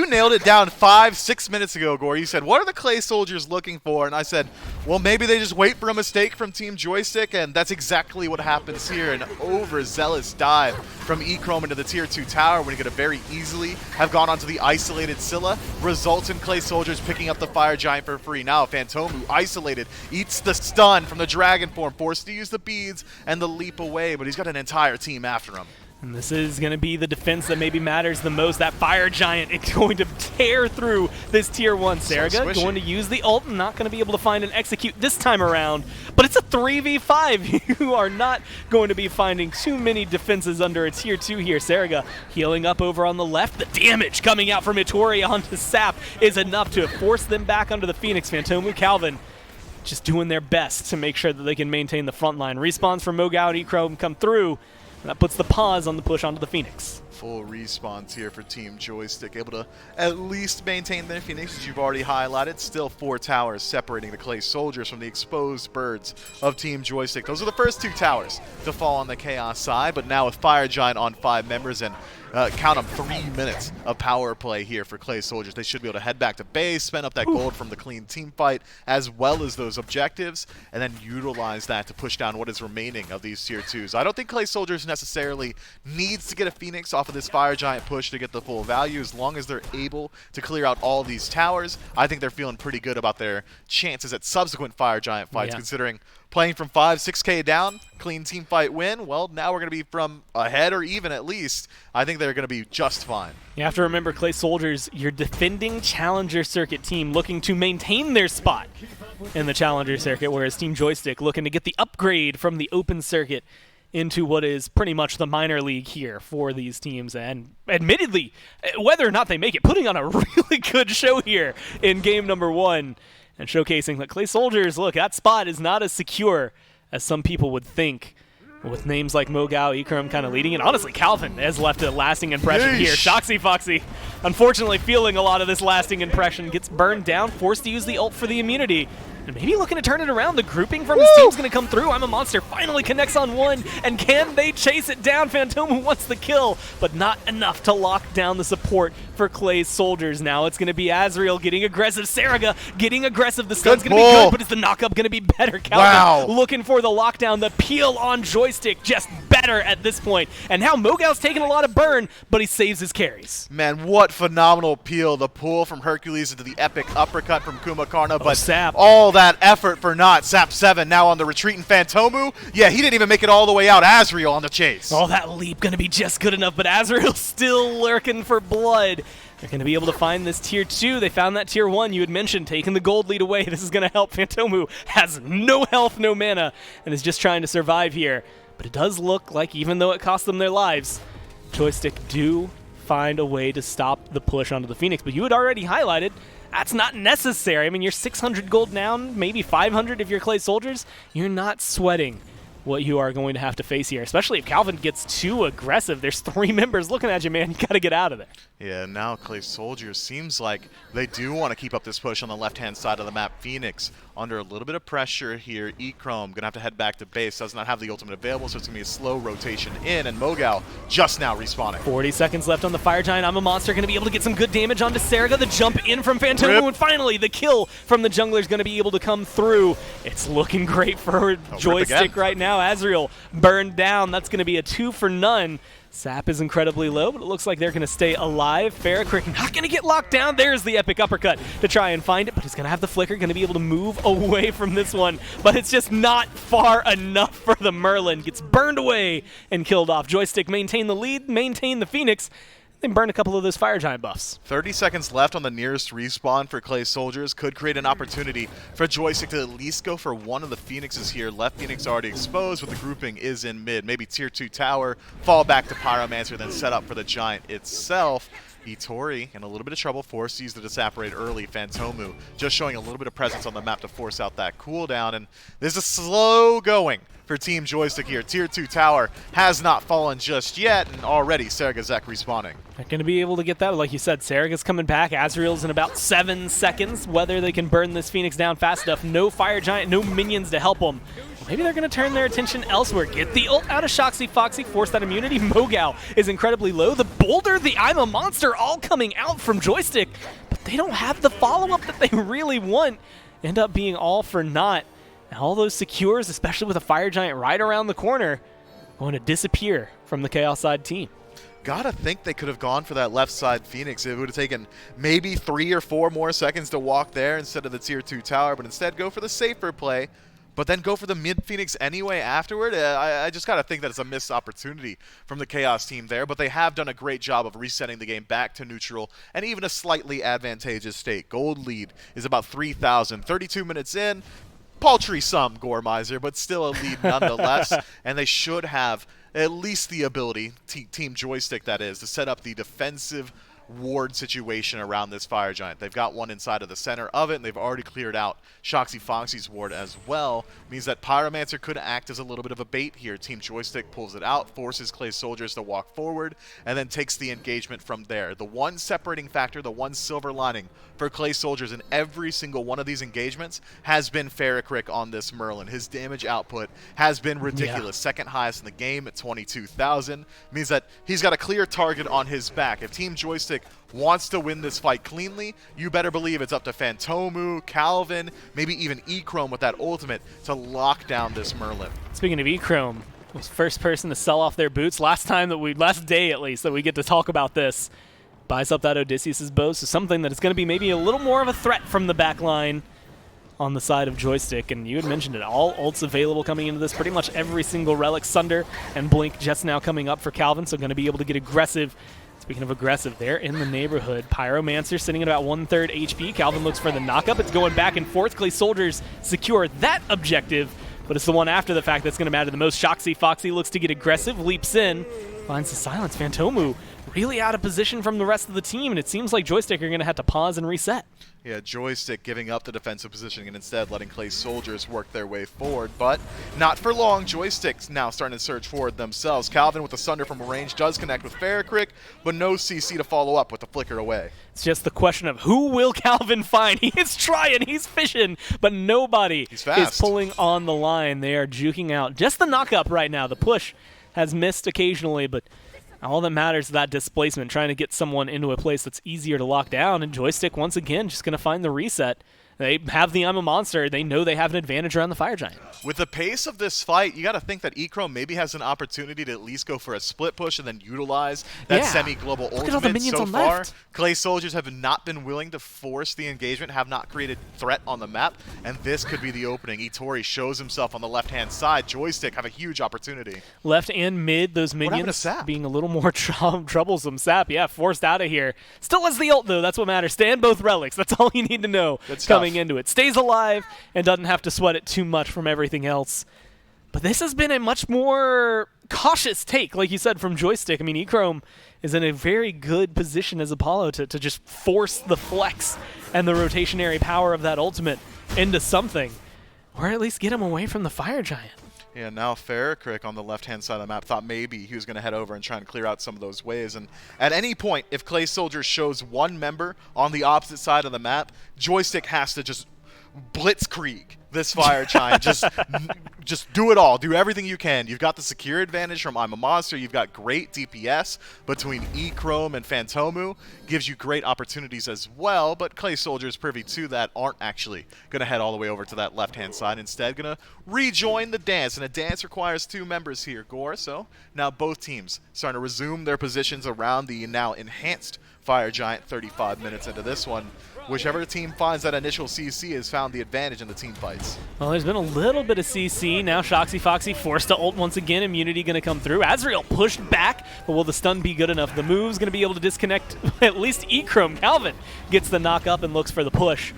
nailed it down 5-6 minutes ago, Gore. You said, what are the Clay Soldiers looking for? And I said, well, maybe they just wait for a mistake from Team Joystick, and that's exactly what happens here. An overzealous dive from E-Chrome into the Tier 2 tower when he could have very easily have gone onto the isolated Scylla, results in Clay Soldiers picking up the Fire Giant for free. Now Phantomu, isolated, eats the stun from the Dragon form, forced to use the beads and the leap away, but he's got an entire team after him. And this is going to be the defense that maybe matters the most. That Fire Giant is going to tear through this Tier 1. Saraga going to use the ult and not going to be able to find an execute this time around. But it's a 3v5. You are not going to be finding too many defenses under a Tier 2 here. Saraga healing up over on the left. The damage coming out from Itori onto Sap is enough to force them back under the Phoenix. Phantomu, Calvin just doing their best to make sure that they can maintain the front line. Respawns from Mogao and E-Chrome come through. That puts the pause on the push onto the Phoenix. Full respawns here for Team Joystick, able to at least maintain their Phoenix, as you've already highlighted. Still 4 towers separating the Clay Soldiers from the exposed birds of Team Joystick. Those are the first 2 towers to fall on the Chaos side, but now with Fire Giant on 5 members and count them 3 minutes of power play here for Clay Soldiers. They should be able to head back to base, spend up that gold from the clean team fight, as well as those objectives, and then utilize that to push down what is remaining of these Tier 2s. I don't think Clay Soldiers necessarily needs to get a Phoenix off of this Fire Giant push to get the full value. As long as they're able to clear out all these towers, I think they're feeling pretty good about their chances at subsequent Fire Giant fights, considering playing from 5-6K down, clean team fight win, well, now we're going to be from ahead or even at least. I think they're going to be just fine. You have to remember, Clay Soldiers, your defending Challenger Circuit team looking to maintain their spot in the Challenger Circuit, whereas Team Joystick looking to get the upgrade from the Open Circuit into what is pretty much the minor league here for these teams. And admittedly, whether or not they make it, putting on a really good show here in game number 1. And showcasing that Clay Soldiers, look, that spot is not as secure as some people would think. With names like Mogao, E-Chrome kind of leading, and honestly, Calvin has left a lasting impression here. Shoxy Foxy, unfortunately feeling a lot of this lasting impression, gets burned down, forced to use the ult for the immunity. And maybe looking to turn it around. The grouping from his team's going to come through. I'm a Monster finally connects on 1. And can they chase it down? Phantomu wants the kill, but not enough to lock down the support for Clay's Soldiers. Now it's going to be Azriel getting aggressive. Saraga getting aggressive. The stun's going to be good, but is the knockup going to be better? Calvin looking for the lockdown. The peel on Joystick just better at this point. And now Mogao's taking a lot of burn, but he saves his carries. Man, what phenomenal peel. The pull from Hercules into the epic uppercut from Kumakarna, but Sap. All that effort for naught. Sap 7 now on the retreat, and Phantomu, yeah, he didn't even make it all the way out. Azriel on the chase. Oh, that leap going to be just good enough, but Azriel still lurking for blood. They're going to be able to find this tier 2. They found that tier 1 you had mentioned, taking the gold lead away. This is going to help. Phantomu has no health, no mana, and is just trying to survive here. But it does look like, even though it cost them their lives, Joystick do find a way to stop the push onto the Phoenix. But you had already highlighted, that's not necessary. I mean, you're 600 gold down, maybe 500 if you're Clay Soldiers. You're not sweating what you are going to have to face here, especially if Calvin gets too aggressive. There's 3 members looking at you, man. You got to get out of there. Yeah, now Clay Soldiers seems like they do want to keep up this push on the left-hand side of the map. Phoenix under a little bit of pressure here. E-Chrome going to have to head back to base. Does not have the ultimate available, so it's going to be a slow rotation in, and Mogal just now respawning. 40 seconds left on the Fire Giant. I'm a Monster going to be able to get some good damage onto Seriga. The jump in from Phantomu, and finally the kill from the jungler is going to be able to come through. It's looking great for Joystick right now. Azriel burned down. That's going to be a 2 for none. Sap is incredibly low, but it looks like they're going to stay alive. Ferricrick not going to get locked down. There's the epic uppercut to try and find it, but he's going to have the flicker, going to be able to move away from this one, but it's just not far enough for the Merlin. Gets burned away and killed off. Joystick maintain the lead, maintain the Phoenix, then burn a couple of those Fire Giant buffs. 30 seconds left on the nearest respawn for Clay Soldiers. Could create an opportunity for Joystick to at least go for one of the Phoenixes here. Left Phoenix already exposed, but the grouping is in mid. Maybe tier 2 tower, fall back to Pyromancer, then set up for the Giant itself. Itori in a little bit of trouble, forced to use the Disapparate early. Phantomu just showing a little bit of presence on the map to force out that cooldown, and there's a slow going for Team Joystick here. Tier 2 tower has not fallen just yet, and already Saragazek respawning. They're going to be able to get that. Like you said, Saraga's coming back. Azriel's in about 7 seconds. Whether they can burn this Phoenix down fast enough. No Fire Giant, no minions to help them. Maybe they're going to turn their attention elsewhere. Get the ult out of Shoxy Foxy, force that immunity. Mogal is incredibly low. The Boulder, the I'm a Monster, all coming out from Joystick. But they don't have the follow-up that they really want. End up being all for naught. And all those secures, especially with a Fire Giant right around the corner, going to disappear from the Chaos side team. Gotta think they could have gone for that left side Phoenix. It would have taken maybe 3 or 4 more seconds to walk there instead of the tier 2 tower, but instead go for the safer play, but then go for the mid Phoenix anyway afterward. I just gotta think that it's a missed opportunity from the Chaos team there, but they have done a great job of resetting the game back to neutral and even a slightly advantageous state. Gold lead is about 3,000. 32 minutes in, paltry sum, Gormizer, but still a lead nonetheless, and they should have at least the ability, Team Joystick that is, to set up the defensive ward situation around this Fire Giant. They've got one inside of the center of it, and they've already cleared out Shoxy Foxy's ward as well. Means that Pyromancer could act as a little bit of a bait here. Team Joystick pulls it out, forces Clay Soldiers to walk forward, and then takes the engagement from there. The one separating factor, the one silver lining for Clay Soldiers in every single one of these engagements has been Ferricrick on this Merlin. His damage output has been ridiculous. Yeah. Second highest in the game at 22,000. Means that he's got a clear target on his back. If Team Joystick wants to win this fight cleanly, you better believe it's up to Phantomu, Calvin, maybe even E-Chrome with that ultimate to lock down this Merlin. Speaking of E-Chrome, was first person to sell off their boots last day at least that we get to talk about this. Buys up that Odysseus' bow, so something that is going to be maybe a little more of a threat from the back line on the side of Joystick. And you had mentioned it, all ults available coming into this, pretty much every single relic. Sunder and Blink just now coming up for Calvin, so going to be able to get aggressive. Speaking of aggressive, they're in the neighborhood. Pyromancer sitting at about 1/3 HP. Calvin looks for the knockup. It's going back and forth. Clay Soldiers secure that objective, but it's the one after the fact that's going to matter the most. Shoxy Foxy looks to get aggressive, leaps in, finds the silence. Phantomu really out of position from the rest of the team, and it seems like Joystick are going to have to pause and reset. Yeah, Joystick giving up the defensive positioning and instead letting Clay Soldiers work their way forward, but not for long. Joystick's now starting to surge forward themselves. Calvin with the Sunder from range does connect with Ferricrick, but no CC to follow up with the flicker away. It's just the question of who will Calvin find. He is trying, he's fishing, but nobody is pulling on the line. They are juking out. Just the knockup right now. The push has missed occasionally, but all that matters is that displacement, trying to get someone into a place that's easier to lock down, and Joystick once again just going to find the reset They have the I'm a Monster. They know they have an advantage around the Fire Giant. With the pace of this fight, you got to think that eChrome maybe has an opportunity to at least go for a split push and then utilize that semi-global ultimate. Look at all the minions so on far, left. Clay Soldiers have not been willing to force the engagement, have not created threat on the map, and this could be the opening. Itori shows himself on the left-hand side. Joystick have a huge opportunity. Left and mid, those minions Sap? being a little more troublesome. Sap, yeah, forced out of here. Still has the ult, though. That's what matters. Stand both relics. That's all you need to know coming into it. Stays alive and doesn't have to sweat it too much from everything else. But this has been a much more cautious take, like you said, from Joystick. I mean, eChrome is in a very good position as Apollo to just force the flex and the rotationary power of that ultimate into something, or at least get him away from the Fire Giant. Yeah, now Ferricrick on the left-hand side of the map thought maybe he was going to head over and try and clear out some of those waves. And at any point, if Clay Soldier shows one member on the opposite side of the map, Joystick has to just blitzkrieg this Fire Giant. Just do it all. Do everything you can. You've got the secure advantage from I'm a Monster. You've got great DPS between eChrome and Phantomu. Gives you great opportunities as well, but Clay Soldiers privy to that aren't actually going to head all the way over to that left-hand side. Instead, going to rejoin the dance, and a dance requires two members here, Gore. So now both teams starting to resume their positions around the now enhanced Fire Giant 35 minutes into this one. Whichever team finds that initial CC has found the advantage in the team fights. Well, there's been a little bit of CC. Now Shoxy Foxy forced to ult once again. Immunity going to come through. Azrael pushed back, but will the stun be good enough? The move's going to be able to disconnect at least eChrome. Calvin gets the knock up and looks for the push.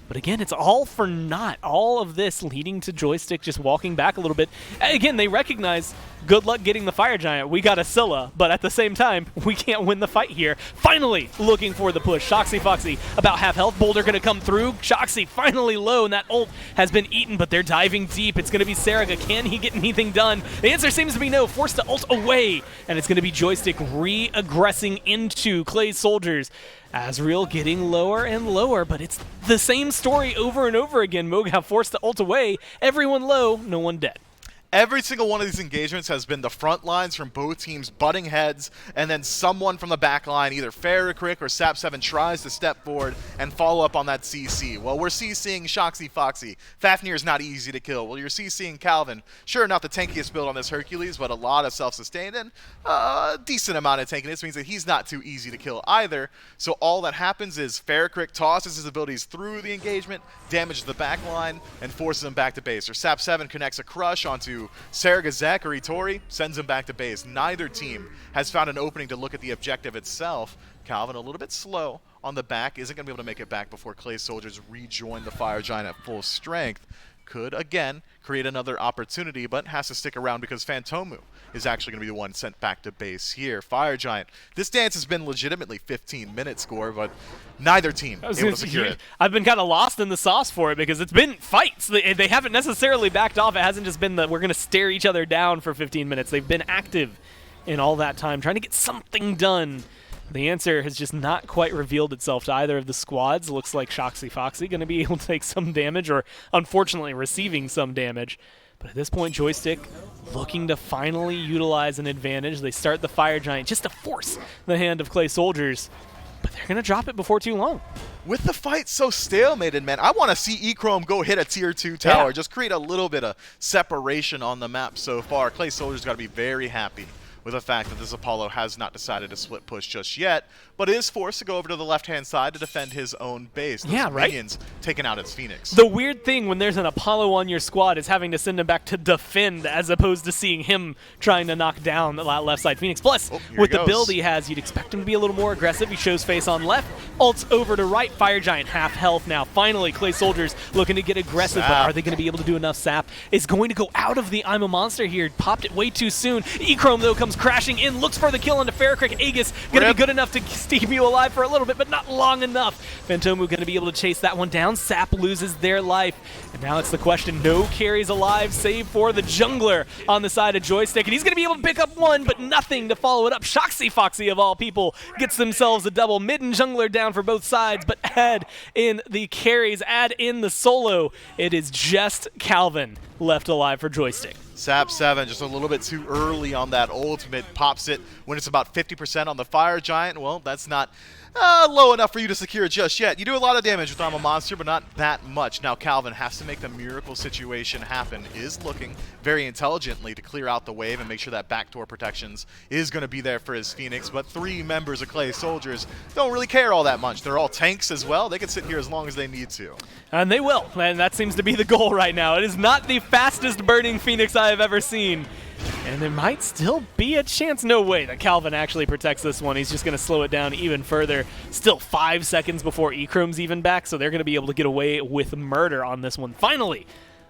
But again, it's all for naught. All of this leading to Joystick just walking back a little bit. Again, they recognize good luck getting the Fire Giant. We got a Scylla, but at the same time, we can't win the fight here. Finally looking for the push. Shoxy Foxy about half health. Boulder going to come through. Shoxy finally low, and that ult has been eaten, but they're diving deep. It's going to be Saraga. Can he get anything done? The answer seems to be no. Forced to ult away, and it's going to be Joystick re-aggressing into Clay's Soldiers. Azrael getting lower and lower, but it's the same story over and over again. Mogav forced to ult away. Everyone low, no one dead. Every single one of these engagements has been the front lines from both teams butting heads, and then someone from the back line, either Ferricrick or Sap7, tries to step forward and follow up on that CC. Well, we're CCing Shoxy Foxy. Fafnir is not easy to kill. Well, you're CCing Calvin. Sure, not the tankiest build on this Hercules, but a lot of self-sustained and a decent amount of tankiness means that he's not too easy to kill either. So all that happens is Ferricrick tosses his abilities through the engagement, damages the back line, and forces him back to base. Or Sap7 connects a crush onto Saragazek or Itori, sends him back to base. Neither team has found an opening to look at the objective itself. Calvin a little bit slow on the back, isn't going to be able to make it back before Clay Soldiers rejoin the Fire Giant at full strength. Could, again, create another opportunity, but has to stick around because Phantomu is actually going to be the one sent back to base here. Fire Giant, this dance has been legitimately 15-minute score, but neither team able to secure it. I've been kind of lost in the sauce for it because it's been fights. They haven't necessarily backed off. It hasn't just been that we're going to stare each other down for 15 minutes. They've been active in all that time, trying to get something done. The answer has just not quite revealed itself to either of the squads. Looks like Shoxy Foxy going to be able to take some damage, or unfortunately receiving some damage. But at this point, Joystick looking to finally utilize an advantage. They start the Fire Giant just to force the hand of Clay Soldiers, but they're going to drop it before too long. With the fight so stalemated, man, I want to see eChrome go hit a tier 2 tower. Yeah. Just create a little bit of separation on the map so far. Clay Soldiers got to be very happy with the fact that this Apollo has not decided to split push just yet, but is forced to go over to the left-hand side to defend his own base. Those minions taking out its Phoenix. The weird thing when there's an Apollo on your squad is having to send him back to defend as opposed to seeing him trying to knock down the left side Phoenix. Plus, with the build he has, you'd expect him to be a little more aggressive. He shows face on left, ults over to right. Fire Giant half health now. Finally, Clay Soldiers looking to get aggressive, but are they going to be able to do enough? Sap is going to go out of the I'm a Monster here. Popped it way too soon. eChrome, though, comes crashing in, looks for the kill onto Ferricrick. Aegis going to be good enough to keep you alive for a little bit, but not long enough. Phantomu going to be able to chase that one down. Sap loses their life. And now it's the question, no carries alive, save for the jungler on the side of Joystick. And he's going to be able to pick up one, but nothing to follow it up. Shoxy Foxy, of all people, gets themselves a double. Mid and jungler down for both sides, but add in the carries, add in the solo. It is just Calvin left alive for Joystick. Sap7 just a little bit too early on that ultimate, pops it when it's about 50% on the Fire Giant. Well, that's not low enough for you to secure just yet. You do a lot of damage with I'm a Monster, but not that much. Now Calvin has to make the miracle situation happen, is looking very intelligently to clear out the wave and make sure that backdoor protections is going to be there for his Phoenix, but 3 members of Clay Soldiers don't really care all that much. They're all tanks as well. They can sit here as long as they need to. And they will, and that seems to be the goal right now. It is not the fastest burning Phoenix I have ever seen. And there might still be a chance, no way, that Calvin actually protects this one. He's just going to slow it down even further. Still 5 seconds before Echrome's even back, so they're going to be able to get away with murder on this one. Finally,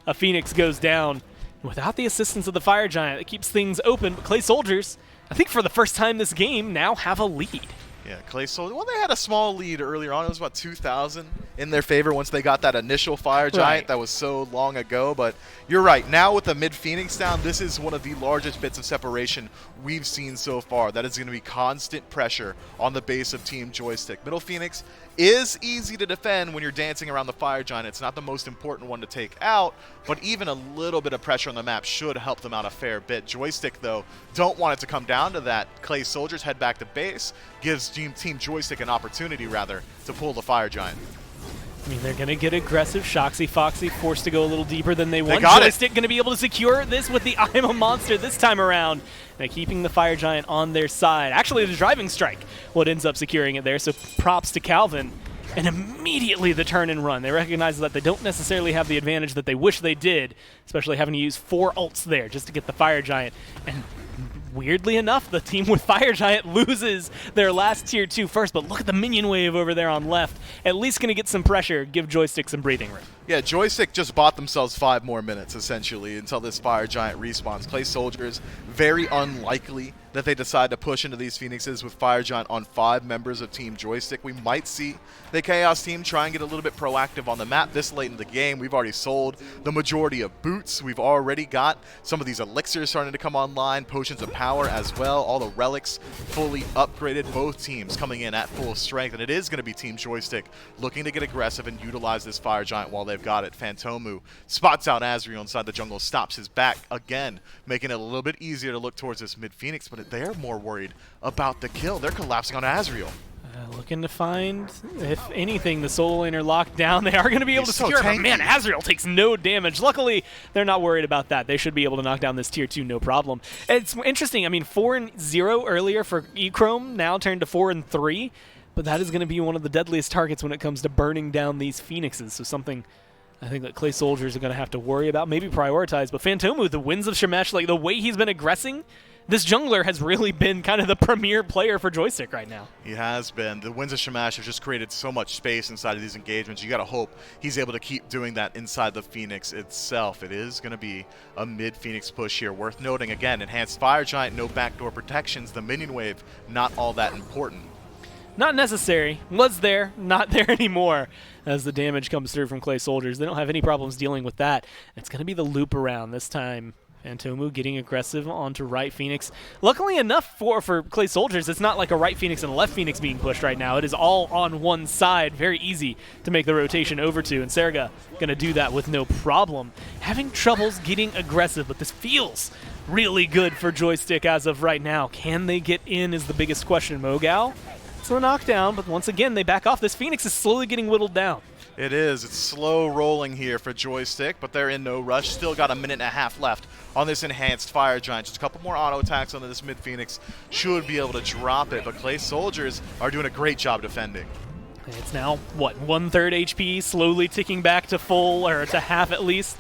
a Phoenix goes down. Without the assistance of the Fire Giant, it keeps things open, but Clay Soldiers, I think for the first time this game, now have a lead. Yeah, Clay Soldiers, well, they had a small lead earlier on. It was about 2,000 in their favor once they got that initial Fire Giant that was so long ago. But you're right. Now with the mid-Phoenix down, this is one of the largest bits of separation we've seen so far. That is going to be constant pressure on the base of Team Joystick. Middle Phoenix is easy to defend when you're dancing around the Fire Giant. It's not the most important one to take out, but even a little bit of pressure on the map should help them out a fair bit. Joystick, though, don't want it to come down to that. Clay Soldiers head back to base, gives Team Joystick an opportunity, rather, to pull the Fire Giant. I mean, they're going to get aggressive. Shoxy, Foxy forced to go a little deeper than they want. Joystick going to be able to secure this with the I'm a Monster this time around. They're keeping the Fire Giant on their side. Actually, the Driving Strike, what ends up securing it there, so props to Calvin. And immediately the turn and run. They recognize that they don't necessarily have the advantage that they wish they did, especially having to use 4 ults there just to get the Fire Giant. And weirdly enough, the team with Fire Giant loses their last tier 2 first, but look at the minion wave over there on left. At least going to get some pressure, give Joystick some breathing room. Yeah, Joystick just bought themselves 5 more minutes, essentially, until this Fire Giant respawns. Clay Soldiers, very unlikely that they decide to push into these Phoenixes with Fire Giant on 5 members of Team Joystick. We might see the Chaos team try and get a little bit proactive on the map this late in the game. We've already sold the majority of boots. We've already got some of these elixirs starting to come online, potions of power as well. All the relics fully upgraded. Both teams coming in at full strength, and it is going to be Team Joystick looking to get aggressive and utilize this Fire Giant while they've got it. Phantomu spots out Azriel inside the jungle, stops his back again, making it a little bit easier to look towards this mid-Phoenix, but they're more worried about the kill. They're collapsing on Azriel. Looking to find, if anything, the solo laner locked down. They are going to be able to secure it, but man, Azriel takes no damage. Luckily, they're not worried about that. They should be able to knock down this tier 2, no problem. It's interesting. I mean, 4-0 earlier for Echrome, now turned to 4-3, but that is going to be one of the deadliest targets when it comes to burning down these Phoenixes. So something I think that Clay Soldiers are going to have to worry about, maybe prioritize. But Phantomu, the wins of Shemesh, like the way he's been aggressing, this jungler has really been kind of the premier player for Joystick right now. He has been. The Winds of Shamash have just created so much space inside of these engagements. You got to hope he's able to keep doing that inside the Phoenix itself. It is going to be a mid-Phoenix push here. Worth noting, again, enhanced Fire Giant, no backdoor protections. The minion wave, not all that important. Not necessary. Was there, not there anymore. As the damage comes through from Clay Soldiers, they don't have any problems dealing with that. It's going to be the loop around this time. Phantomu getting aggressive onto right Phoenix. Luckily enough for Clay Soldiers, it's not like a right Phoenix and a left Phoenix being pushed right now. It is all on one side. Very easy to make the rotation over to, and Serga going to do that with no problem. Having troubles getting aggressive, but this feels really good for Joystick as of right now. Can they get in is the biggest question. Mogal, it's a knockdown, but once again, they back off. This Phoenix is slowly getting whittled down. It is. It's slow rolling here for Joystick, but they're in no rush. Still got a minute and a half left on this enhanced Fire Giant. Just a couple more auto attacks on this mid-Phoenix should be able to drop it, but Clay Soldiers are doing a great job defending. It's now, what, 1/3 HP, slowly ticking back to full, or to half at least.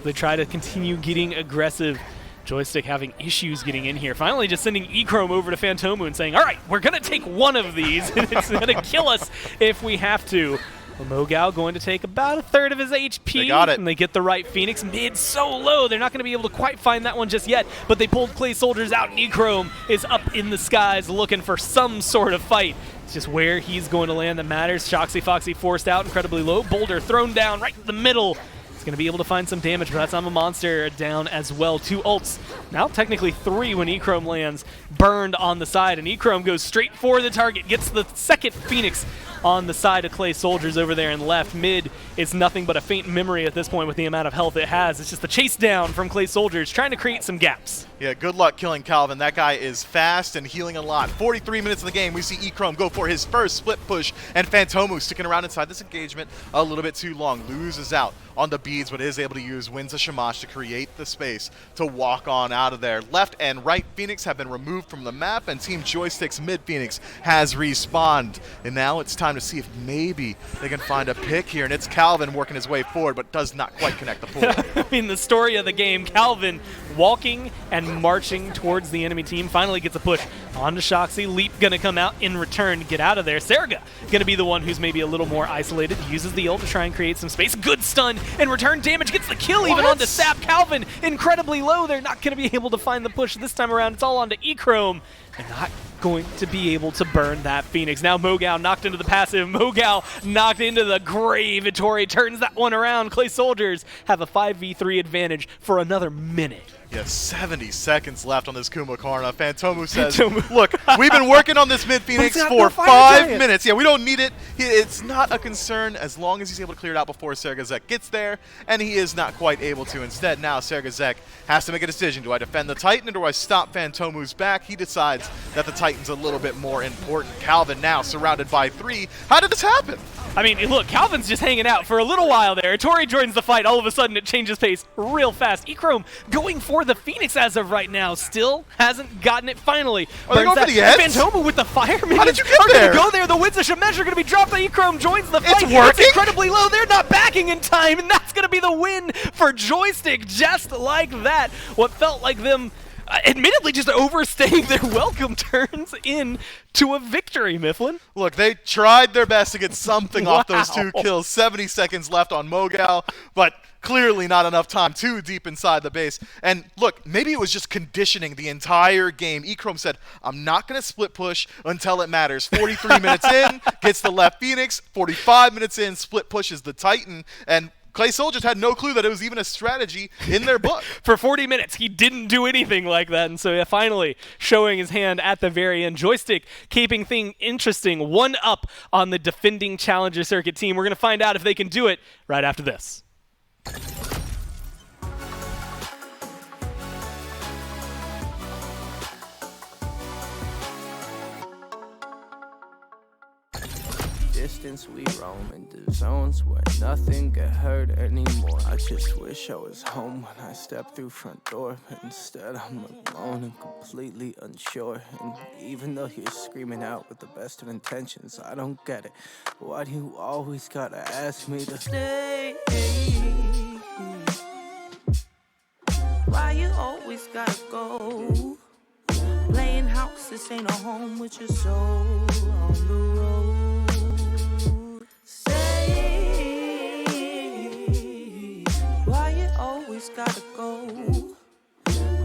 They try to continue getting aggressive. Joystick having issues getting in here. Finally just sending Echrome over to Phantomu and saying, all right, we're going to take one of these, and it's going to kill us if we have to. Mogal going to take about 1/3 of his HP. They got it. And they get the right Phoenix. Mid so low, they're not going to be able to quite find that one just yet, but they pulled Clay Soldiers out, and Echrome is up in the skies looking for some sort of fight. It's just where he's going to land that matters. Shoxy Foxy forced out incredibly low. Boulder thrown down right in the middle. Going to be able to find some damage, but that's I'm a Monster down as well. 2 ults. Now technically 3 when Echrome lands burned on the side, and Echrome goes straight for the target, gets the second Phoenix on the side of Clay Soldiers over there in left. Mid is nothing but a faint memory at this point with the amount of health it has. It's just the chase down from Clay Soldiers, trying to create some gaps. Yeah, good luck killing Calvin. That guy is fast and healing a lot. 43 minutes in the game, we see E-Chrome go for his first split push, and Phantomu sticking around inside this engagement a little bit too long. Loses out on the beads, but is able to use Winds of Shamash to create the space to walk on out of there. Left and right Phoenix have been removed from the map, and Team Joystick's mid Phoenix has respawned. And now it's time to see if maybe they can find a pick here, and it's Calvin working his way forward, but does not quite connect the pool. I mean, the story of the game, Calvin walking and marching towards the enemy team, finally gets a push onto Shoxy. Leap gonna come out in return to get out of there. Serga gonna be the one who's maybe a little more isolated, uses the ult to try and create some space. Good stun and return damage, gets the kill even onto Sap. Calvin incredibly low. They're not gonna be able to find the push this time around. It's all onto E-Chrome. They're not going to be able to burn that Phoenix. Now Mogao knocked into the passive. Mogao knocked into the grave. Tori turns that one around. Clay Soldiers have a 5v3 advantage for another minute. Yeah, 70 seconds left on this Kumakarna. Phantomu says, look, we've been working on this mid-Phoenix for 5 minutes. Yeah, we don't need it. It's not a concern as long as he's able to clear it out before Sergazek gets there, and he is not quite able to. Instead, now Sergazek has to make a decision. Do I defend the Titan or do I stop Phantomu's back? He decides that the Titan's a little bit more important. Calvin now surrounded by 3. How did this happen? I mean, look, Calvin's just hanging out for a little while there. Tori joins the fight. All of a sudden, it changes pace real fast. E-Chrome going for the Phoenix as of right now. Still hasn't gotten it finally. Are they going for the edge? Phantomu with the fire. How did you get there? Go there. The Winds of Shamash are going to be dropped. E-Chrome joins the fight. It's working. It's incredibly low. They're not backing in time, and that's going to be the win for Joystick. Just like that. What felt like them admittedly just overstaying their welcome turns into a victory, Mifflin. Look, they tried their best to get something off those 2 kills. 70 seconds left on Mogao, but clearly not enough time, too deep inside the base. And look, maybe it was just conditioning the entire game. E-Chrome said, I'm not going to split push until it matters. 43 minutes in, gets the left Phoenix. 45 minutes in, split pushes the Titan. And Clay Soldiers had no clue that it was even a strategy in their book. For 40 minutes, he didn't do anything like that, and so yeah, finally showing his hand at the very end. Joystick keeping things interesting, 1 up on the defending Challenger Circuit team. We're going to find out if they can do it right after this. Distance we roam into zones where nothing get hurt anymore. I just wish I was home when I stepped through front door, but instead I'm alone and completely unsure. And even though you're screaming out with the best of intentions, I don't get it. Why do you always gotta ask me to stay? Why you always gotta go? Playing house, this ain't a home with your soul on the road. Always gotta go.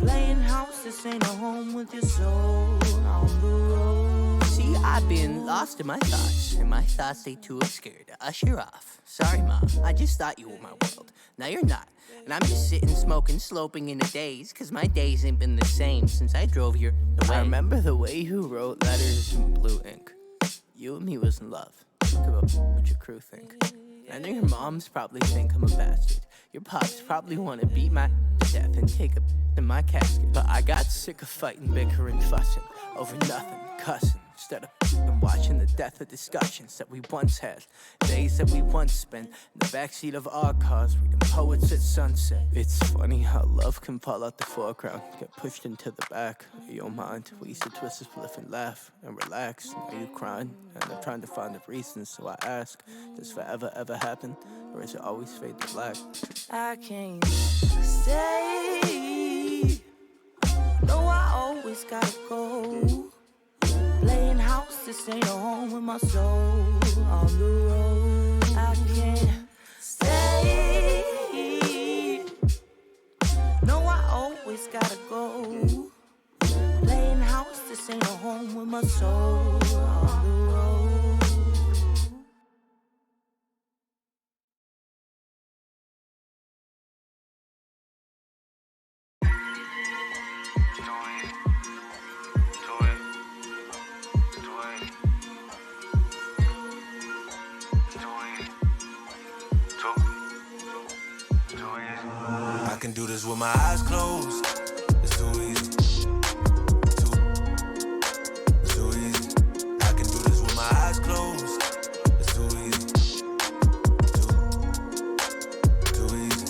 Playing house, this ain't a home with your soul on the road. See, I've been lost in my thoughts, and my thoughts they too scared to usher off. Sorry, Mom, I just thought you were my world. Now you're not, and I'm just sitting, smoking, sloping in a daze, cause my days ain't been the same since I drove here away. I remember the way you wrote letters in blue ink. You and me was in love. Think about what your crew think. I know your moms probably think I'm a bastard. Your pops probably want to beat my to death and take a in my casket. But I got sick of fighting, bickering, fussing over nothing, cussing. Instead of watching the death of discussions that we once had, days that we once spent in the backseat of our cars, reading poets at sunset. It's funny how love can fall out the foreground, get pushed into the back of your mind. We used to twist a spliff and laugh and relax. Now you crying, and I'm trying to find the reasons. So I ask, does forever ever happen, or is it always fade to black? I can't stay. No, I always gotta go. Playing house, this ain't a home with my soul on the road. I can't stay. No, I always gotta go. Playing house, this ain't a home with my soul on the road. with my eyes closed. It's too easy. Too easy. I can do this with my eyes closed. It's too easy. Too easy.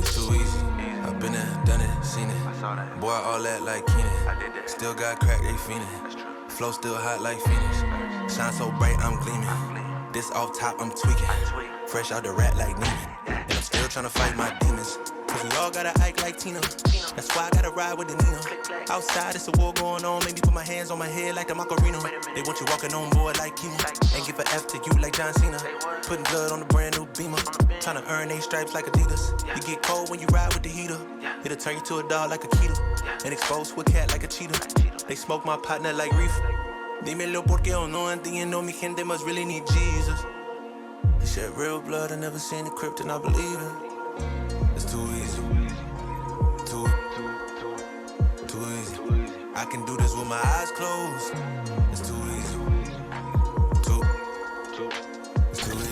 It's too easy. I've been there, done it, seen it. Boy, all that like Keenan. Still got crack, they fiendin'. Flow still hot like Phoenix. Shine so bright, I'm gleaming. This off top, I'm tweaking. Fresh out the rat like Neiman. And I'm still tryna fight my demons. Cause we all gotta act like Tina. That's why I gotta ride with the Nina. Outside, it's a war going on. Maybe put my hands on my head like the Macarena. They want you walking on board like Kima. And give an F to you like John Cena. Putting blood on the brand new Beamer. Tryna earn they stripes like Adidas. You get cold when you ride with the heater. It'll turn you to a dog like a Keto. And expose to a cat like a cheetah. They smoke my partner like reefer. Dímelo porque o no entiendo. Mi gente must really need Jesus. They shed real blood. I never seen the crypt and I believe it. It's too easy. Too easy. I can do this with my eyes closed. It's too easy. It's too easy.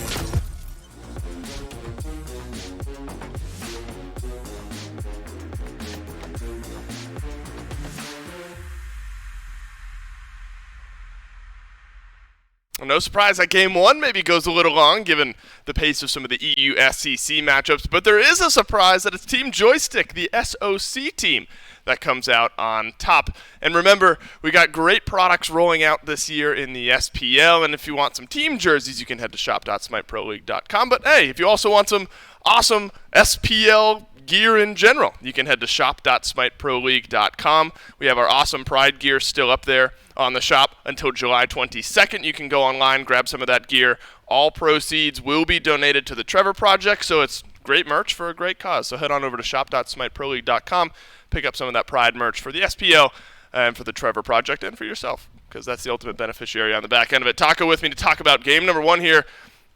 No surprise that Game 1 maybe goes a little long, given the pace of some of the EU SCC matchups, but there is a surprise that it's Team Joystick, the SOC team, that comes out on top. And remember, we got great products rolling out this year in the SPL, and if you want some team jerseys, you can head to shop.smiteproleague.com. But hey, if you also want some awesome SPL gear in general, you can head to shop.smiteproleague.com. We have our awesome Pride gear still up there on the shop until July 22nd. You can go online, grab some of that gear. All proceeds will be donated to the Trevor Project, so it's great merch for a great cause. So head on over to shop.smiteproleague.com, pick up some of that Pride merch for the SPL and for the Trevor Project and for yourself, because that's the ultimate beneficiary on the back end of it. Taco with me to talk about game number 1 here.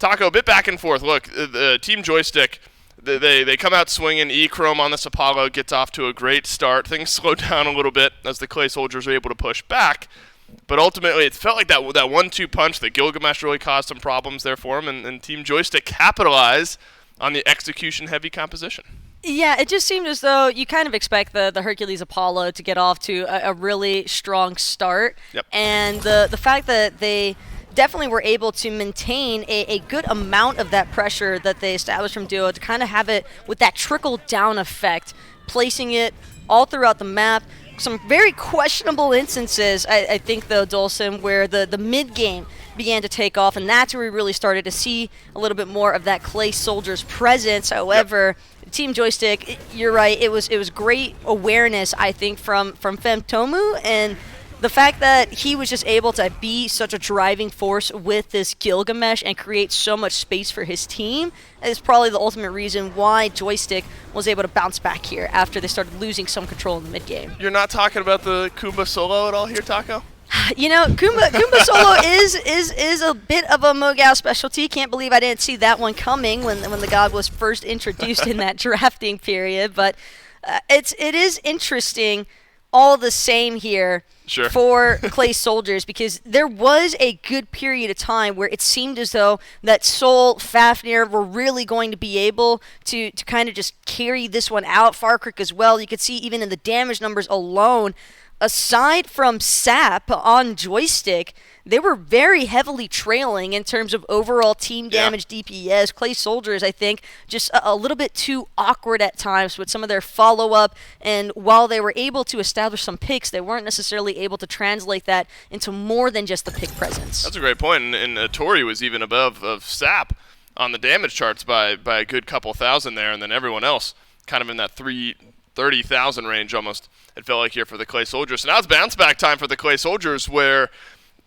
Taco, a bit back and forth. Look, the Team Joystick, they come out swinging. E-Chrome on this Apollo gets off to a great start. Things slow down a little bit as the Clay Soldiers are able to push back. But ultimately, it felt like that 1-2 punch that Gilgamesh really caused some problems there for him, and Team Joystick capitalized on the execution-heavy composition. Yeah, it just seemed as though you kind of expect the Hercules Apollo to get off to a really strong start. Yep. And the fact that they definitely were able to maintain a good amount of that pressure that they established from Duo to kind of have it with that trickle-down effect, placing it all throughout the map. Some very questionable instances, I think, though, Dolson, where the mid-game began to take off, and that's where we really started to see a little bit more of that Clay Soldiers presence. However, Team Joystick, you're right, it was great awareness, I think, from Femtomu, and the fact that he was just able to be such a driving force with this Gilgamesh and create so much space for his team is probably the ultimate reason why Joystick was able to bounce back here after they started losing some control in the mid-game. You're not talking about the Kumba solo at all here, Taco? You know, Kumba solo is a bit of a Mogao specialty. Can't believe I didn't see that one coming when the god was first introduced in that drafting period. But it is interesting all the same here. Sure. For Clay Soldiers, because there was a good period of time where it seemed as though that Sol, Fafnir were really going to be able to kind of just carry this one out. Farkrick as well. You could see even in the damage numbers alone, aside from Sap on Joystick, they were very heavily trailing in terms of overall team damage DPS. Clay Soldiers, I think, just a little bit too awkward at times with some of their follow-up, and while they were able to establish some picks, they weren't necessarily able to translate that into more than just the pick presence. That's a great point, and Tori was even above of Sap on the damage charts by a good couple thousand there, and then everyone else kind of in that 30,000 range almost, it felt like here for the Clay Soldiers. So now it's bounce back time for the Clay Soldiers, where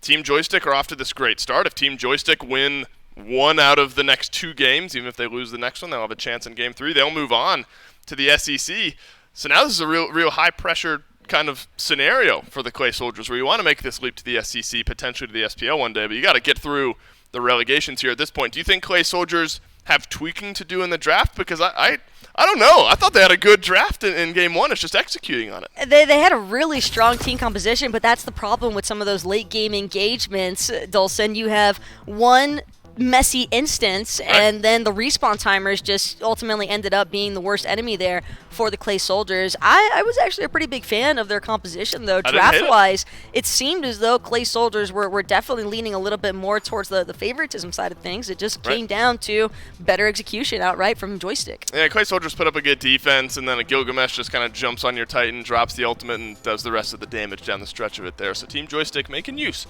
Team Joystick are off to this great start. If Team Joystick win 1 out of the next 2 games, even if they lose the next one, they'll have a chance in Game 3. They'll move on to the SCC. So now this is a real high-pressure kind of scenario for the Clay Soldiers, where you want to make this leap to the SCC, potentially to the SPL one day, but you got to get through the relegations here at this point. Do you think Clay Soldiers have tweaking to do in the draft? Because I don't know. I thought they had a good draft in Game 1. It's just executing on it. They had a really strong team composition, but that's the problem with some of those late-game engagements, Dulcin. You have one messy instance, and then the respawn timers just ultimately ended up being the worst enemy there for the Clay Soldiers. I was actually a pretty big fan of their composition, though. Draft-wise, it seemed as though Clay Soldiers were definitely leaning a little bit more towards the favoritism side of things. It just came down to better execution outright from Joystick. Yeah, Clay Soldiers put up a good defense, and then a Gilgamesh just kind of jumps on your Titan, drops the ultimate, and does the rest of the damage down the stretch of it there. So Team Joystick making use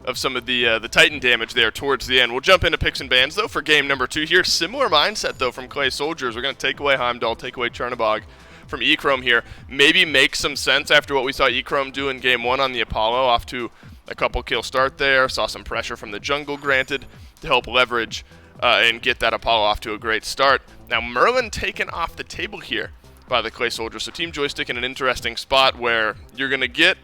of some of the Titan damage there towards the end. We'll jump into picks and bans, though, for game number 2 here. Similar mindset, though, from Clay Soldiers. We're going to take away Heimdall, take away Chernobog from Echrome here. Maybe make some sense after what we saw Echrome do in game 1 on the Apollo, off to a couple kill start there. Saw some pressure from the jungle, granted, to help leverage and get that Apollo off to a great start. Now, Merlin taken off the table here by the Clay Soldiers. So Team Joystick in an interesting spot where you're going to get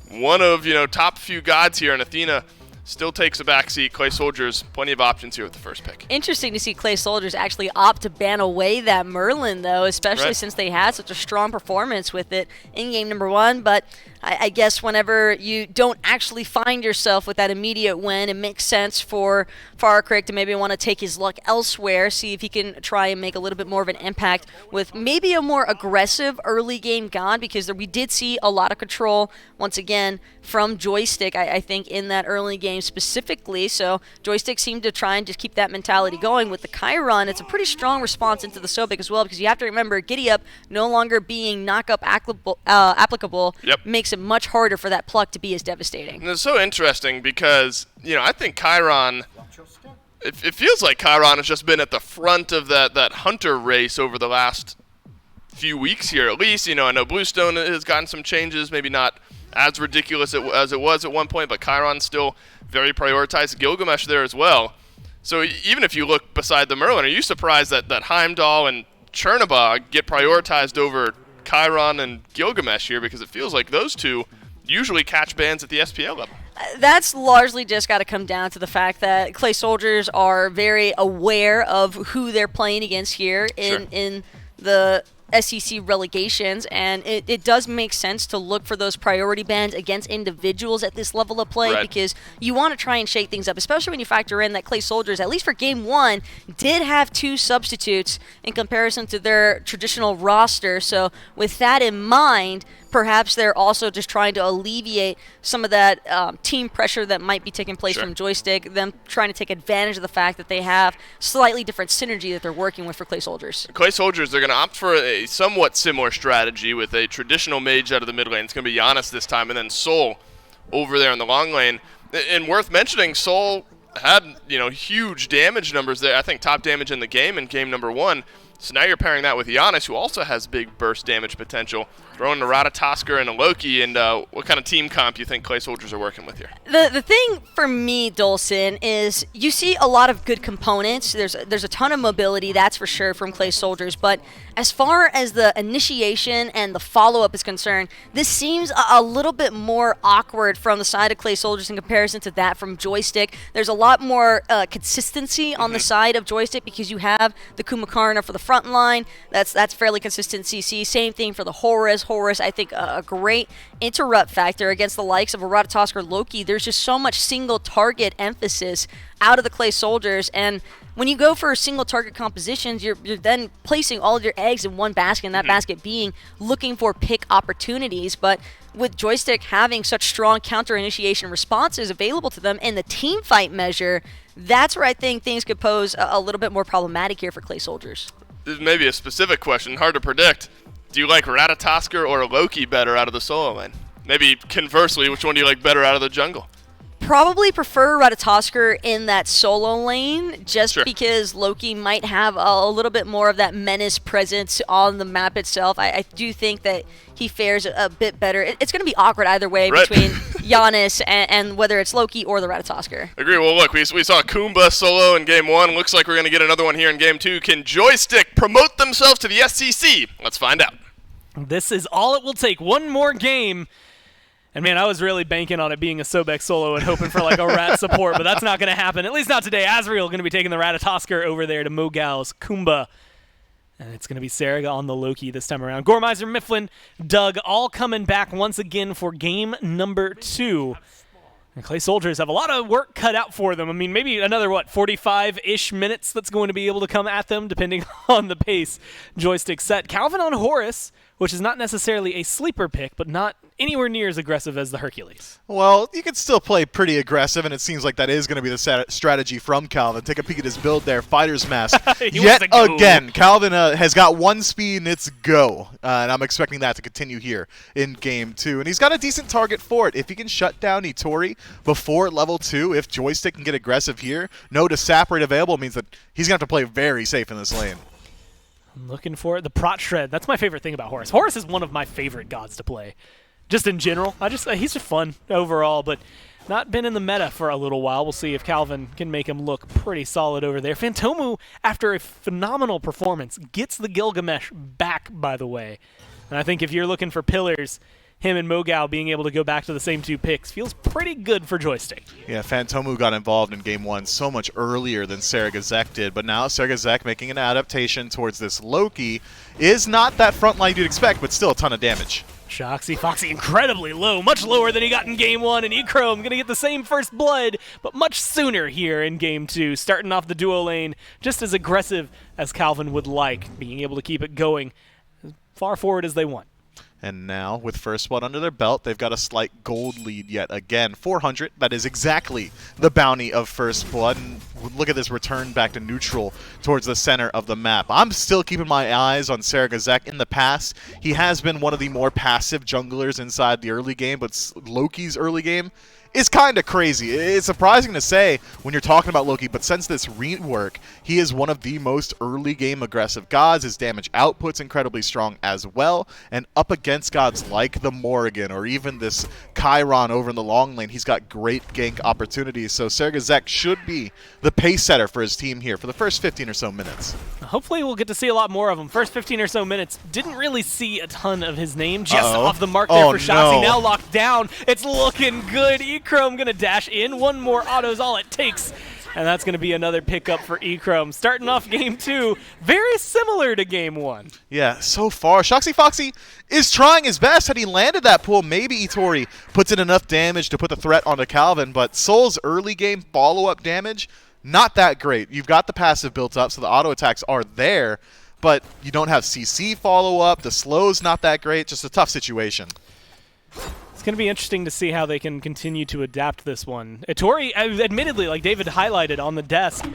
one of, top few gods here, and Athena still takes a backseat. Clay Soldiers, plenty of options here with the first pick. Interesting to see Clay Soldiers actually opt to ban away that Merlin, though, especially since they had such a strong performance with it in game number 1. But I guess whenever you don't actually find yourself with that immediate win, it makes sense for Farkrick to maybe want to take his luck elsewhere, see if he can try and make a little bit more of an impact with maybe a more aggressive early game god, because we did see a lot of control, once again, from Joystick, I think, in that early game specifically. So Joystick seemed to try and just keep that mentality going. With the Chiron, it's a pretty strong response into the Sobek as well, because you have to remember, Giddy Up no longer being knock-up applicable makes it much harder for that pluck to be as devastating. And it's so interesting because, I think Chiron, it feels like Chiron has just been at the front of that Hunter race over the last few weeks here, at least. I know Bluestone has gotten some changes, maybe not as ridiculous as it was at one point, but Chiron's still very prioritized. Gilgamesh there as well. So even if you look beside the Merlin, are you surprised that Heimdall and Chernobog get prioritized over Chiron and Gilgamesh here? Because it feels like those two usually catch bans at the SPL level. That's largely just got to come down to the fact that Clay Soldiers are very aware of who they're playing against here in the SCC relegations, and it does make sense to look for those priority bans against individuals at this level of play, because you want to try and shake things up, especially when you factor in that Clay Soldiers, at least for game 1, did have 2 substitutes in comparison to their traditional roster. So with that in mind, perhaps they're also just trying to alleviate some of that team pressure that might be taking place from Joystick, them trying to take advantage of the fact that they have slightly different synergy that they're working with for Clay Soldiers. Clay Soldiers, they're going to opt for a somewhat similar strategy with a traditional mage out of the mid lane. It's going to be Giannis this time, and then Soul over there in the long lane. And worth mentioning, Soul had, huge damage numbers there. I think top damage in the game in game number 1. So now you're pairing that with Giannis, who also has big burst damage potential. Throwing a Ratatosker and a Loki, and what kind of team comp you think Clay Soldiers are working with here? The thing for me, Dolson, is you see a lot of good components. There's a ton of mobility, that's for sure, from Clay Soldiers. But as far as the initiation and the follow-up is concerned, this seems a little bit more awkward from the side of Clay Soldiers in comparison to that from Joystick. There's a lot more consistency on the side of Joystick, because you have the Kumakarna for the front line. That's fairly consistent CC. Same thing for the Horus. Horus, I think, a great interrupt factor against the likes of a Ratatosker Loki. There's just so much single target emphasis out of the Clay Soldiers, and when you go for single target compositions, you're then placing all of your eggs in one basket, and that basket being looking for pick opportunities. But with Joystick having such strong counter initiation responses available to them in the team fight measure, that's where I think things could pose a little bit more problematic here for Clay Soldiers. This is maybe a specific question, hard to predict. Do you like Ratatosker or Loki better out of the solo lane? Maybe conversely, which one do you like better out of the jungle? Probably prefer Ratatosker in that solo lane, just because Loki might have a little bit more of that menace presence on the map itself. I do think that he fares a bit better. It's going to be awkward either way between Giannis and whether it's Loki or the Ratatosker. Agree. Well, look, we saw Kumba solo in game 1. Looks like we're going to get another one here in game 2. Can Joystick promote themselves to the SCC? Let's find out. This is all it will take. One more game. And, man, I was really banking on it being a Sobek solo and hoping for, like, a Rat support, but that's not going to happen. At least not today. Azrael going to be taking the Ratatosker over there to Mogal's Kumba. And it's going to be Saraga on the Loki this time around. Gormizer, Mifflin, Doug all coming back once again for game number 2. And Clay Soldiers have a lot of work cut out for them. I mean, maybe another, 45-ish minutes that's going to be able to come at them, depending on the pace Joystick set. Calvin on Horus, which is not necessarily a sleeper pick, but not anywhere near as aggressive as the Hercules. Well, you can still play pretty aggressive, and it seems like that is going to be the strategy from Calvin. Take a peek at his build there, Fighter's Mask. Yet again, Calvin has got one speed, and it's go. And I'm expecting that to continue here in Game 2. And he's got a decent target for it. If he can shut down Itori before level 2, if Joystick can get aggressive here, no to sap rate available means that he's going to have to play very safe in this lane. I'm looking for it. The Prot Shred. That's my favorite thing about Horus. Horus is one of my favorite gods to play. Just in general. He's just fun overall, but not been in the meta for a little while. We'll see if Calvin can make him look pretty solid over there. Phantomu, after a phenomenal performance, gets the Gilgamesh back, by the way. And I think if you're looking for pillars, him and Mogao being able to go back to the same 2 picks feels pretty good for Joystick. Yeah, Phantomu got involved in Game 1 so much earlier than Saragazek did, but now Saragazek making an adaptation towards this Loki is not that front line you'd expect, but still a ton of damage. Shoxy Foxy incredibly low, much lower than he got in Game 1, and Echrome going to get the same first blood, but much sooner here in Game 2, starting off the duo lane just as aggressive as Calvin would like, being able to keep it going as far forward as they want. And now, with first blood under their belt, they've got a slight gold lead yet again. 400, that is exactly the bounty of first blood. And look at this return back to neutral towards the center of the map. I'm still keeping my eyes on Saragazek. In the past, he has been one of the more passive junglers inside the early game, but Loki's early game is kind of crazy. It's surprising to say when you're talking about Loki, but since this rework, he is one of the most early game aggressive gods. His damage output's incredibly strong as well, and up against gods like the Morrigan or even this Chiron over in the long lane, he's got great gank opportunities. So Saragazek should be the pace setter for his team here for the first 15 or so minutes. Hopefully we'll get to see a lot more of him. First 15 or so minutes, didn't really see a ton of his name. Just off the mark there for Shoxy. Now locked down. It's looking good. Echrome going to dash in. One more auto's all it takes. And that's going to be another pickup for Echrome. Starting off Game 2, very similar to Game 1. Yeah, so far, Shoxy Foxy is trying his best. Had he landed that pool, maybe Itori puts in enough damage to put the threat onto Calvin, but Soul's early game follow-up damage, not that great. You've got the passive built up, so the auto attacks are there, but you don't have CC follow-up. The slow's not that great. Just a tough situation. It's going to be interesting to see how they can continue to adapt this one. Itori, admittedly, like David highlighted on the desk,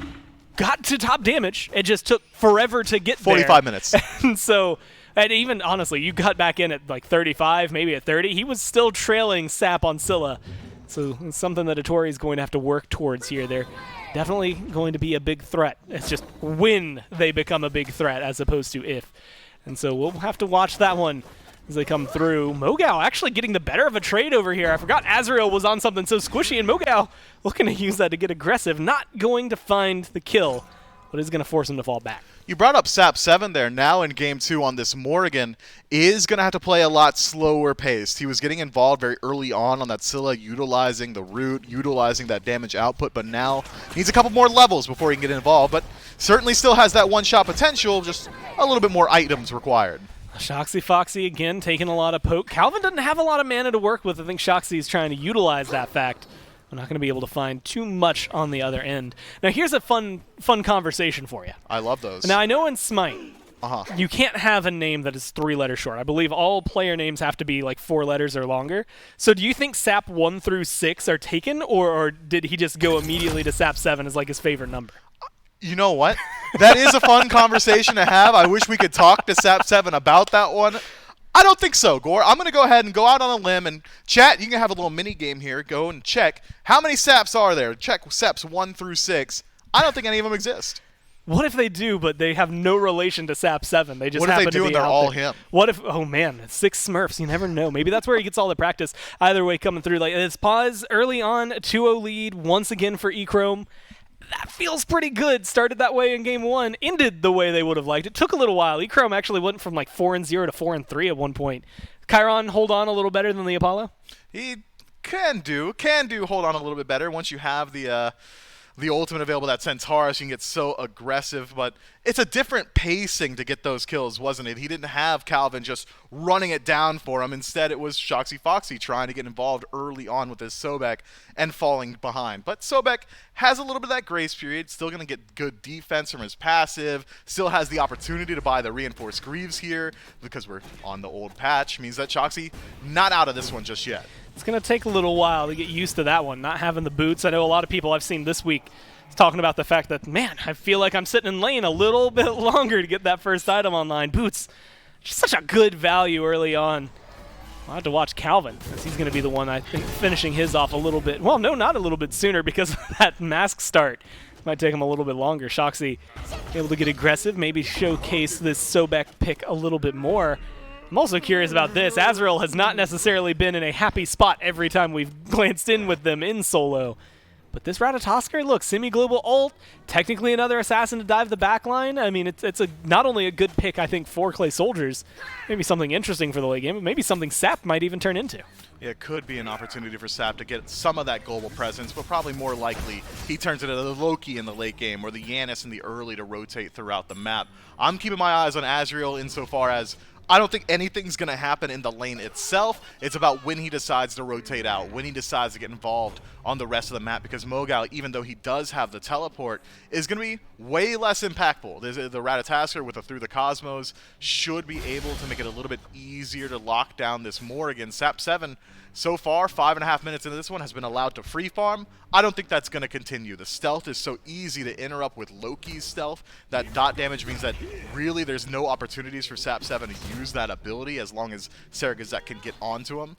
got to top damage. It just took forever to get 45 minutes. And so, and even honestly, you got back in at like 35, maybe at 30. He was still trailing Sap on Scylla. So it's something that Itori is going to have to work towards here. They're definitely going to be a big threat. It's just when they become a big threat as opposed to if. And so we'll have to watch that one as they come through. Mogao actually getting the better of a trade over here. I forgot Azrael was on something so squishy, and Mogao looking to use that to get aggressive. Not going to find the kill, but is going to force him to fall back. You brought up Sap 7 there. Now in Game 2 on this Morrigan is going to have to play a lot slower paced. He was getting involved very early on that Scylla, utilizing the root, utilizing that damage output, but now needs a couple more levels before he can get involved, but certainly still has that one-shot potential, just a little bit more items required. Shoxy Foxy again taking a lot of poke. Calvin doesn't have a lot of mana to work with. I think Shoxy is trying to utilize that fact. We're not going to be able to find too much on the other end. Now here's a fun conversation for you. I love those. Now I know in Smite, you can't have a name that is 3 letters short. I believe all player names have to be like 4 letters or longer. So do you think Sap 1 through 6 are taken, or did he just go immediately to Sap 7 as like his favorite number? You know what? That is a fun conversation to have. I wish we could talk to Sap 7 about that one. I don't think so, Gore. I'm going to go ahead and go out on a limb and chat. You can have a little mini game here. Go and check how many Saps are there. Check Saps 1 through 6. I don't think any of them exist. What if they do, but they have no relation to Sap 7? They just what if happen they do to be and they're out all there. him? What if? Oh man, 6 Smurfs. You never know. Maybe that's where he gets all the practice. Either way, coming through like it's pause early on, 2-0 lead once again for Echrome. That feels pretty good. Started that way in Game 1. Ended the way they would have liked. It took a little while. Echrome actually went from like 4-0 to 4-3 at one point. Chiron hold on a little better than the Apollo? He can do hold on a little bit better once you have the the ultimate available, that Centaurus, you can get so aggressive, but it's a different pacing to get those kills, wasn't it? He didn't have Calvin just running it down for him. Instead, it was Shoxy Foxy trying to get involved early on with his Sobek and falling behind. But Sobek has a little bit of that grace period, still going to get good defense from his passive, still has the opportunity to buy the Reinforced Greaves here because we're on the old patch, means that Shoxy not out of this one just yet. It's going to take a little while to get used to that one, not having the boots. I know a lot of people I've seen this week talking about the fact that, man, I feel like I'm sitting in lane a little bit longer to get that first item online. Boots, just such a good value early on. I'll have to watch Calvin, as he's going to be the one, I think, finishing his off a little bit. Well, no, not a little bit sooner, because of that mask start. Might take him a little bit longer. Shoxy able to get aggressive, maybe showcase this Sobek pick a little bit more. I'm also curious about this. Azrael has not necessarily been in a happy spot every time we've glanced in with them in solo. But this Ratatoskr, look, semi-global ult, technically another assassin to dive the backline. I mean, it's not only a good pick, I think, for Clay Soldiers, maybe something interesting for the late game, but maybe something Sap might even turn into. It could be an opportunity for Sap to get some of that global presence, but probably more likely he turns into the Loki in the late game or the Yanis in the early to rotate throughout the map. I'm keeping my eyes on Azrael insofar as I don't think anything's going to happen in the lane itself. It's about when he decides to rotate out, when he decides to get involved on the rest of the map, because Mogal, even though he does have the teleport, is going to be way less impactful. The Ratatoskr with the Through the Cosmos should be able to make it a little bit easier to lock down this Morrigan. Sap 7, so far, 5.5 minutes into this one, has been allowed to free farm. I don't think that's going to continue. The stealth is so easy to interrupt with Loki's stealth that dot damage means that really there's no opportunities for Sap 7 to use that ability as long as Saragazek can get onto him.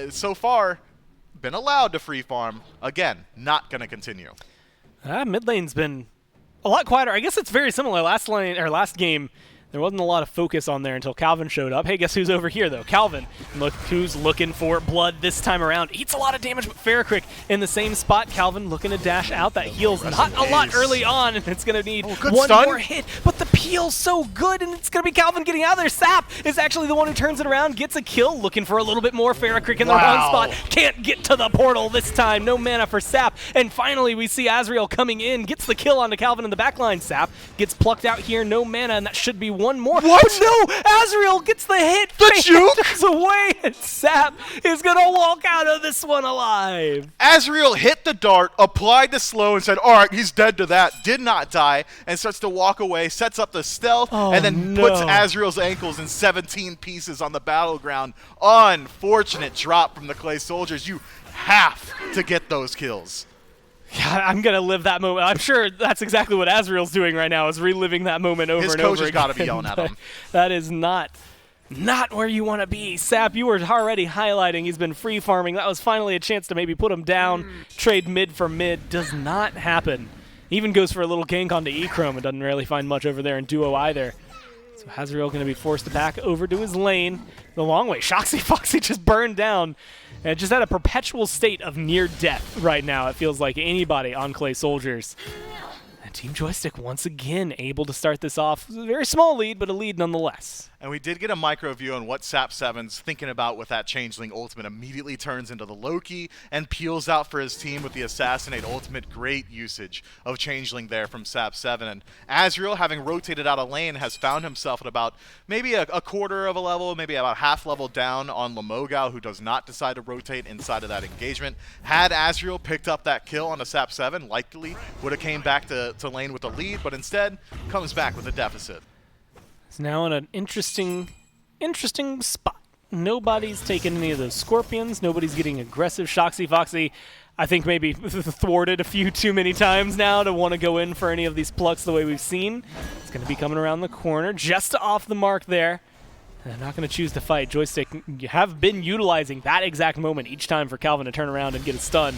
So far, been allowed to free farm. Again, not going to continue. Mid lane's been a lot quieter. I guess it's very similar. Last game, there wasn't a lot of focus on there until Calvin showed up. Hey, guess who's over here, though? Calvin. Look who's looking for blood this time around. Eats a lot of damage, but Ferricrick in the same spot. Calvin looking to dash out. That heals not a lot early on, and it's going to need one stun. more hit. But the peel's so good, and it's going to be Calvin getting out of there. Sap is actually the one who turns it around, gets a kill, looking for a little bit more. Ferricrick in the wrong spot. Can't get to the portal this time. No mana for Sap. And finally, we see Azrael coming in, gets the kill onto Calvin in the backline. Sap gets plucked out here. No mana, and that should be one more. What? Oh, no! Azrael gets the hit. The juke? Away, and Sap is going to walk out of this one alive. Azrael hit the dart, applied the slow, and said, all right, he's dead to that. Did not die, and starts to walk away, sets up the stealth, and then puts Azrael's ankles in 17 pieces on the battleground. Unfortunate drop from the Clay Soldiers. You have to get those kills. Yeah, I'm going to live that moment. I'm sure that's exactly what Azrael's doing right now, is reliving that moment over and over again. His coach has got to be yelling at him. That is not where you want to be. Sap, you were already highlighting he's been free farming. That was finally a chance to maybe put him down, trade mid for mid. Does not happen. Even goes for a little gank onto E-Chrome and doesn't really find much over there in duo either. So Azrael going to be forced to back over to his lane the long way. Shoxy Foxy just burned down. And just at a perpetual state of near death right now, it feels like anybody on Clay Soldiers. And Team Joystick once again able to start this off. A very small lead, but a lead nonetheless. And we did get a micro view on what Sap 7's thinking about with that Changeling ultimate. Immediately turns into the Loki and peels out for his team with the Assassinate ultimate. Great usage of Changeling there from Sap 7. And Azrael, having rotated out of lane, has found himself at about maybe a quarter of a level, maybe about half level down on Lamogao, who does not decide to rotate inside of that engagement. Had Azrael picked up that kill on a Sap 7, likely would have came back to lane with the lead, but instead comes back with a deficit. It's now in an interesting spot. Nobody's taking any of those Scorpions. Nobody's getting aggressive. Shoxy Foxy, I think, maybe thwarted a few too many times now to want to go in for any of these plucks the way we've seen. It's going to be coming around the corner, just off the mark there. And they're not going to choose to fight. Joystick have been utilizing that exact moment each time for Calvin to turn around and get a stun.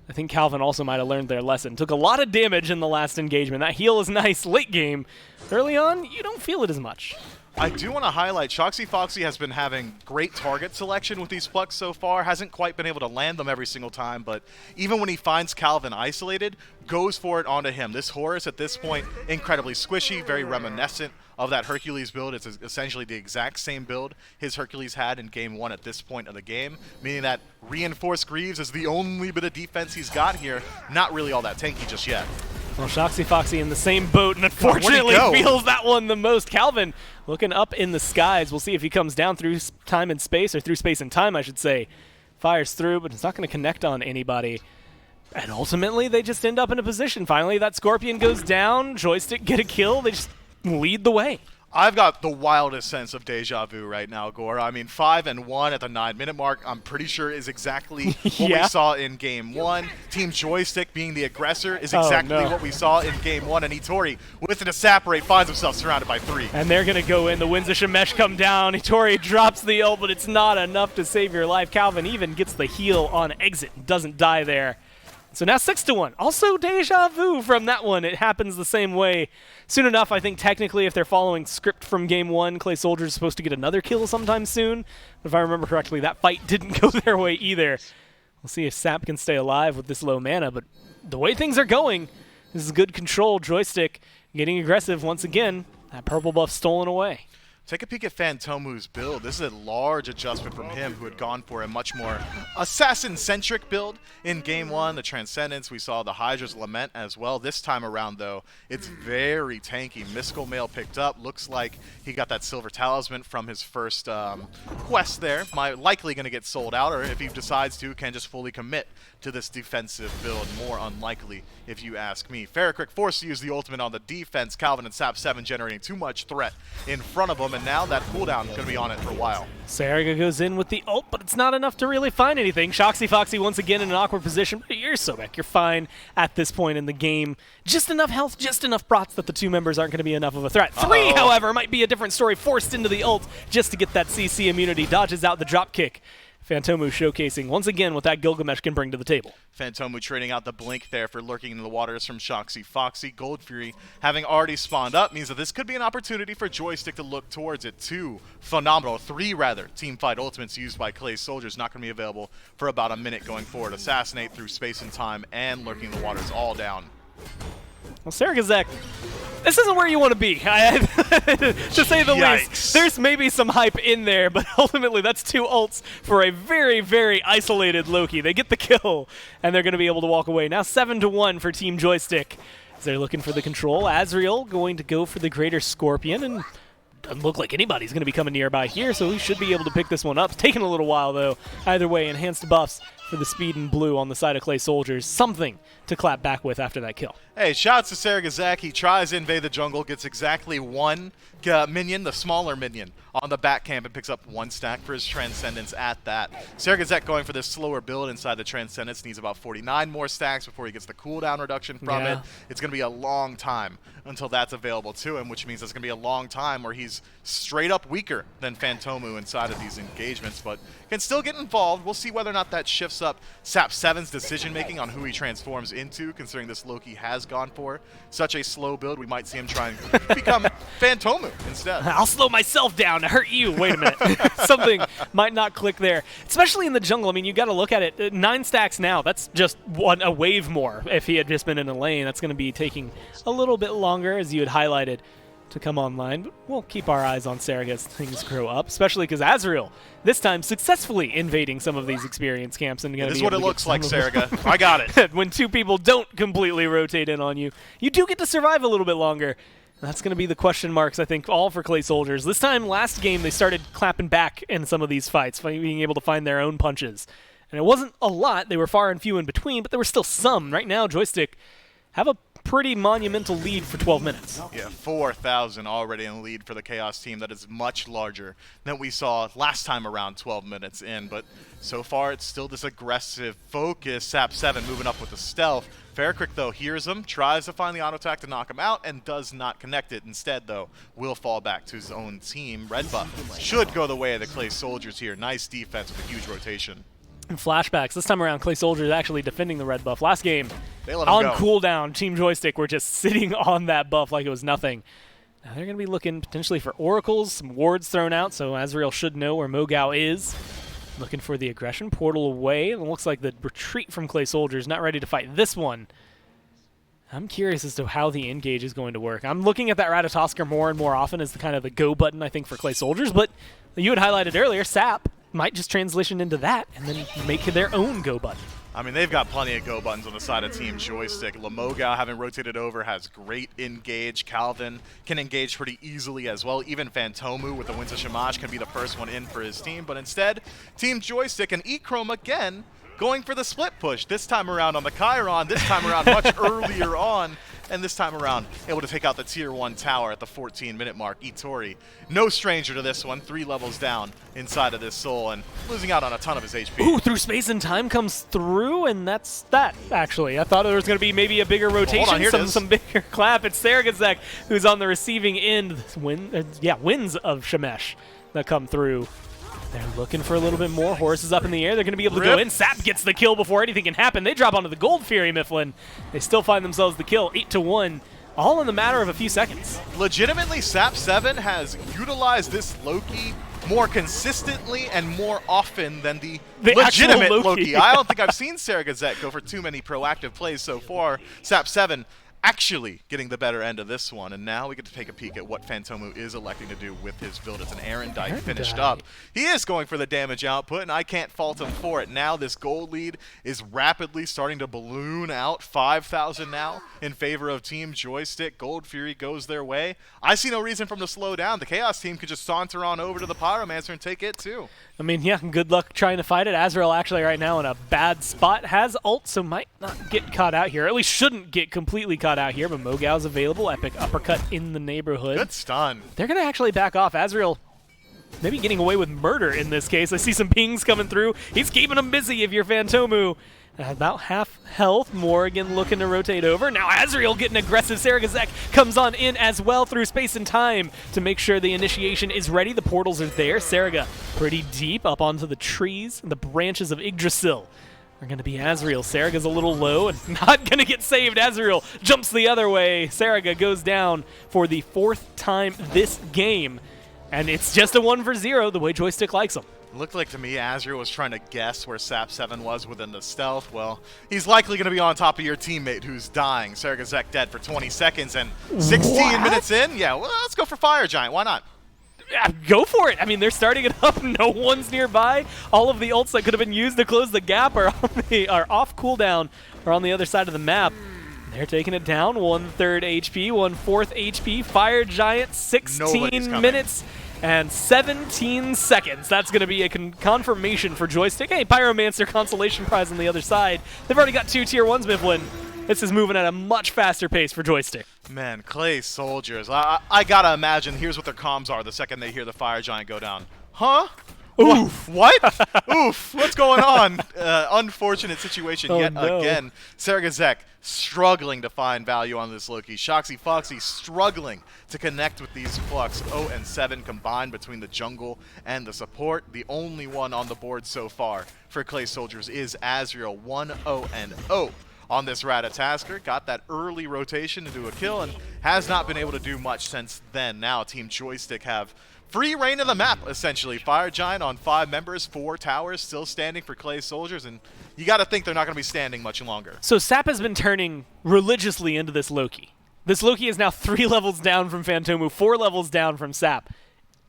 I think Calvin also might have learned their lesson. Took a lot of damage in the last engagement. That heal is nice late game. Early on, you don't feel it as much. I do want to highlight, Shoxy Foxy has been having great target selection with these plucks so far. Hasn't quite been able to land them every single time, but even when he finds Calvin isolated, goes for it onto him. This Horus at this point, incredibly squishy, very reminiscent of that Hercules build. It's essentially the exact same build his Hercules had in Game 1 at this point of the game, meaning that Reinforced Greaves is the only bit of defense he's got here. Not really all that tanky just yet. Well, Shoxy Foxy in the same boat, and unfortunately feels that one the most. Calvin looking up in the skies. We'll see if he comes down through time and space, or through space and time, I should say. Fires through, but it's not going to connect on anybody. And ultimately, they just end up in a position. Finally, that Scorpion goes down. Joystick get a kill. They just lead the way. I've got the wildest sense of deja vu right now, Gore. I mean, 5-1 at the 9-minute mark, I'm pretty sure is exactly what we saw in Game 1. Team Joystick being the aggressor is exactly what we saw in Game 1. And Itori, with an Assaperate, finds himself surrounded by 3. And they're going to go in. The winds of Shemesh come down. Itori drops the ult, but it's not enough to save your life. Calvin even gets the heal on exit. Doesn't die there. So now 6-1. Also deja vu from that one. It happens the same way. Soon enough, I think technically if they're following script from Game 1, Clay Soldiers is supposed to get another kill sometime soon. But if I remember correctly, that fight didn't go their way either. We'll see if Sap can stay alive with this low mana. But the way things are going, this is good control. Joystick getting aggressive once again. That purple buff stolen away. Take a peek at Phantomu's build. This is a large adjustment from him, who had gone for a much more assassin-centric build in Game 1. The Transcendence, we saw the hi-rez Lament as well. This time around, though, it's very tanky. Mystical Mail picked up. Looks like he got that Silver Talisman from his first quest there. Likely going to get sold out, or if he decides to, can just fully commit to this defensive build. More unlikely, if you ask me. Ferricrick forced to use the ultimate on the defense. Calvin and Sap 7 generating too much threat in front of him. And now that cooldown is going to be on it for a while. Saraga goes in with the ult, but it's not enough to really find anything. Shoxy Foxy once again in an awkward position, but you're Sobek. You're fine at this point in the game. Just enough health, just enough prots that the two members aren't going to be enough of a threat. 3, however, might be a different story. Forced into the ult just to get that CC immunity. Dodges out the drop kick. Phantomu showcasing once again what that Gilgamesh can bring to the table. Phantomu trading out the blink there for lurking in the waters from Shoxy Foxy. Gold Fury, having already spawned up, means that this could be an opportunity for Joystick to look towards it. 3 teamfight ultimates used by Clay's Soldiers, not going to be available for about a minute going forward. Assassinate through space and time and lurking in the waters all down. Well, Saragazek, this isn't where you want to be, to say the least. There's maybe some hype in there, but ultimately that's 2 ults for a very, very isolated Loki. They get the kill, and they're going to be able to walk away. Now 7-1 for Team Joystick as they're looking for the control. Azriel going to go for the Greater Scorpion, and doesn't look like anybody's going to be coming nearby here, so he should be able to pick this one up. It's taking a little while, though. Either way, enhanced buffs for the speed and blue on the side of Clay Soldiers. Something to clap back with after that kill. Hey, shouts to Saragazak. He tries to invade the jungle, gets exactly 1 minion, the smaller minion, on the back camp and picks up 1 stack for his Transcendence at that. Saragazak going for this slower build inside the Transcendence, needs about 49 more stacks before he gets the cooldown reduction from it. It's going to be a long time until that's available to him, which means it's going to be a long time where he's straight up weaker than Phantomu inside of these engagements, but can still get involved. We'll see whether or not that shifts up Sap 7's decision-making on who he transforms into, considering this Loki has gone for such a slow build. We might see him try and become Phantomu instead. I'll slow myself down to hurt you. Wait a minute. Something might not click there, especially in the jungle. I mean, you got to look at it. 9 stacks now. That's just a wave more. If he had just been in a lane, that's going to be taking a little bit longer, as you had highlighted, to come online. But we'll keep our eyes on Sarah as things grow up, especially because Azrael, this time successfully invading some of these experience camps. And this is what it looks like, Sarah. I got it. When 2 people don't completely rotate in on you, you do get to survive a little bit longer. That's going to be the question marks, I think, all for Clay Soldiers. This time, last game, they started clapping back in some of these fights, being able to find their own punches. And it wasn't a lot. They were far and few in between, but there were still some. Right now, Joystick have a pretty monumental lead for 12 minutes. Yeah, 4,000 already in the lead for the Chaos team. That is much larger than we saw last time around 12 minutes in. But so far, it's still this aggressive focus. Sap 7 moving up with the stealth. Ferricrick, though, hears him, tries to find the auto attack to knock him out, and does not connect it. Instead, though, will fall back to his own team. Red buff should go the way of the Clay Soldiers here. Nice defense with a huge rotation. And flashbacks. This time around, Clay Soldiers actually defending the red buff. Last game, on cooldown, Team Joystick were just sitting on that buff like it was nothing. Now they're going to be looking potentially for oracles, some wards thrown out, so Azrael should know where Mogao is. Looking for the aggression. Portal away. It looks like the retreat from Clay Soldiers, not ready to fight this one. I'm curious as to how the engage is going to work. I'm looking at that Ratatosker more and more often as the kind of the go button, I think, for Clay Soldiers, but you had highlighted earlier, Sap might just transition into that and then make their own go button. I mean, they've got plenty of go buttons on the side of Team Joystick. Lamogao, having rotated over, has great engage. Calvin can engage pretty easily as well. Even Phantomu with the Winds of Shamash can be the first one in for his team. But instead, Team Joystick and E-Chrome again going for the split push. This time around on the Chiron, this time around much earlier on. And this time around, able to take out the Tier 1 tower at the 14-minute mark. Itori, no stranger to this one, 3 levels down inside of this soul and losing out on a ton of his HP. Ooh, through space and time comes through, and that's that, actually. I thought there was going to be maybe a bigger rotation, hold on, here it is. some bigger clap. It's Saragazek who's on the receiving end. Winds of Shemesh that come through. They're looking for a little bit more. Horse is up in the air. They're going to be able to go in. Sap gets the kill before anything can happen. They drop onto the Gold Fury, Mifflin. They still find themselves the kill, 8-1, all in the matter of a few seconds. Legitimately, Sap 7 has utilized this Loki more consistently and more often than the legitimate Loki. I don't think I've seen Saragazek go for too many proactive plays so far. Sap 7 actually getting the better end of this one, and now we get to take a peek at what Phantomu is electing to do with his build. It's an Erendite finished up. He is going for the damage output, and I can't fault him for it. Now this gold lead is rapidly starting to balloon out, 5,000 now in favor of Team Joystick. Gold Fury goes their way. I see no reason for them to slow down. The Chaos team could just saunter on over to the Pyromancer and take it too. I mean, yeah, good luck trying to fight it. Azrael actually right now in a bad spot. Has ult, so might not get caught out here. At least shouldn't get completely caught out here, but Mogao's available. Epic uppercut in the neighborhood. Good stun. They're going to actually back off. Azrael maybe getting away with murder in this case. I see some pings coming through. He's keeping them busy if you're Phantomu. About half health. Morrigan looking to rotate over. Now Azrael getting aggressive. Saragazek comes on in as well through space and time to make sure the initiation is ready. The portals are there. Saraga pretty deep up onto the trees and the branches of Yggdrasil are going to be Azrael. Saraga's a little low and not going to get saved. Azrael jumps the other way. Saraga goes down for the 4th time this game. And it's just a 1-for-0 the way Joystick likes them. Looked like to me Azrael was trying to guess where Sap 7 was within the stealth. Well, he's likely going to be on top of your teammate who's dying. Saragazek dead for 20 seconds and 16 minutes in? Yeah, well, let's go for Fire Giant. Why not? Yeah, go for it. I mean, they're starting it up. No one's nearby. All of the ults that could have been used to close the gap are off cooldown or on the other side of the map. They're taking it down. 1/3 HP, 1/4 HP. Fire Giant, 16 minutes. And 17 seconds. That's going to be a confirmation for Joystick. Hey, Pyromancer consolation prize on the other side. They've already got 2 Tier 1s, Mifflin. This is moving at a much faster pace for Joystick. Man, Clay Soldiers. I got to imagine here's what their comms are the second they hear the Fire Giant go down. Huh? Oof. What? Oof. What's going on? Unfortunate situation again. Saragazek struggling to find value on this Loki. Shoxy Foxy struggling to connect with these Flux. 0 and 7 combined between the jungle and the support. The only one on the board so far for Clay Soldiers is Azrael. 1-0 and 0 on this Ratatasker. Got that early rotation to do a kill and has not been able to do much since then. Now Team Joystick have free reign of the map, essentially. Fire Giant on 5 members, 4 towers, still standing for Clay Soldiers, and you got to think they're not going to be standing much longer. So Sap has been turning religiously into this Loki. This Loki is now 3 levels down from Phantomu, 4 levels down from Sap.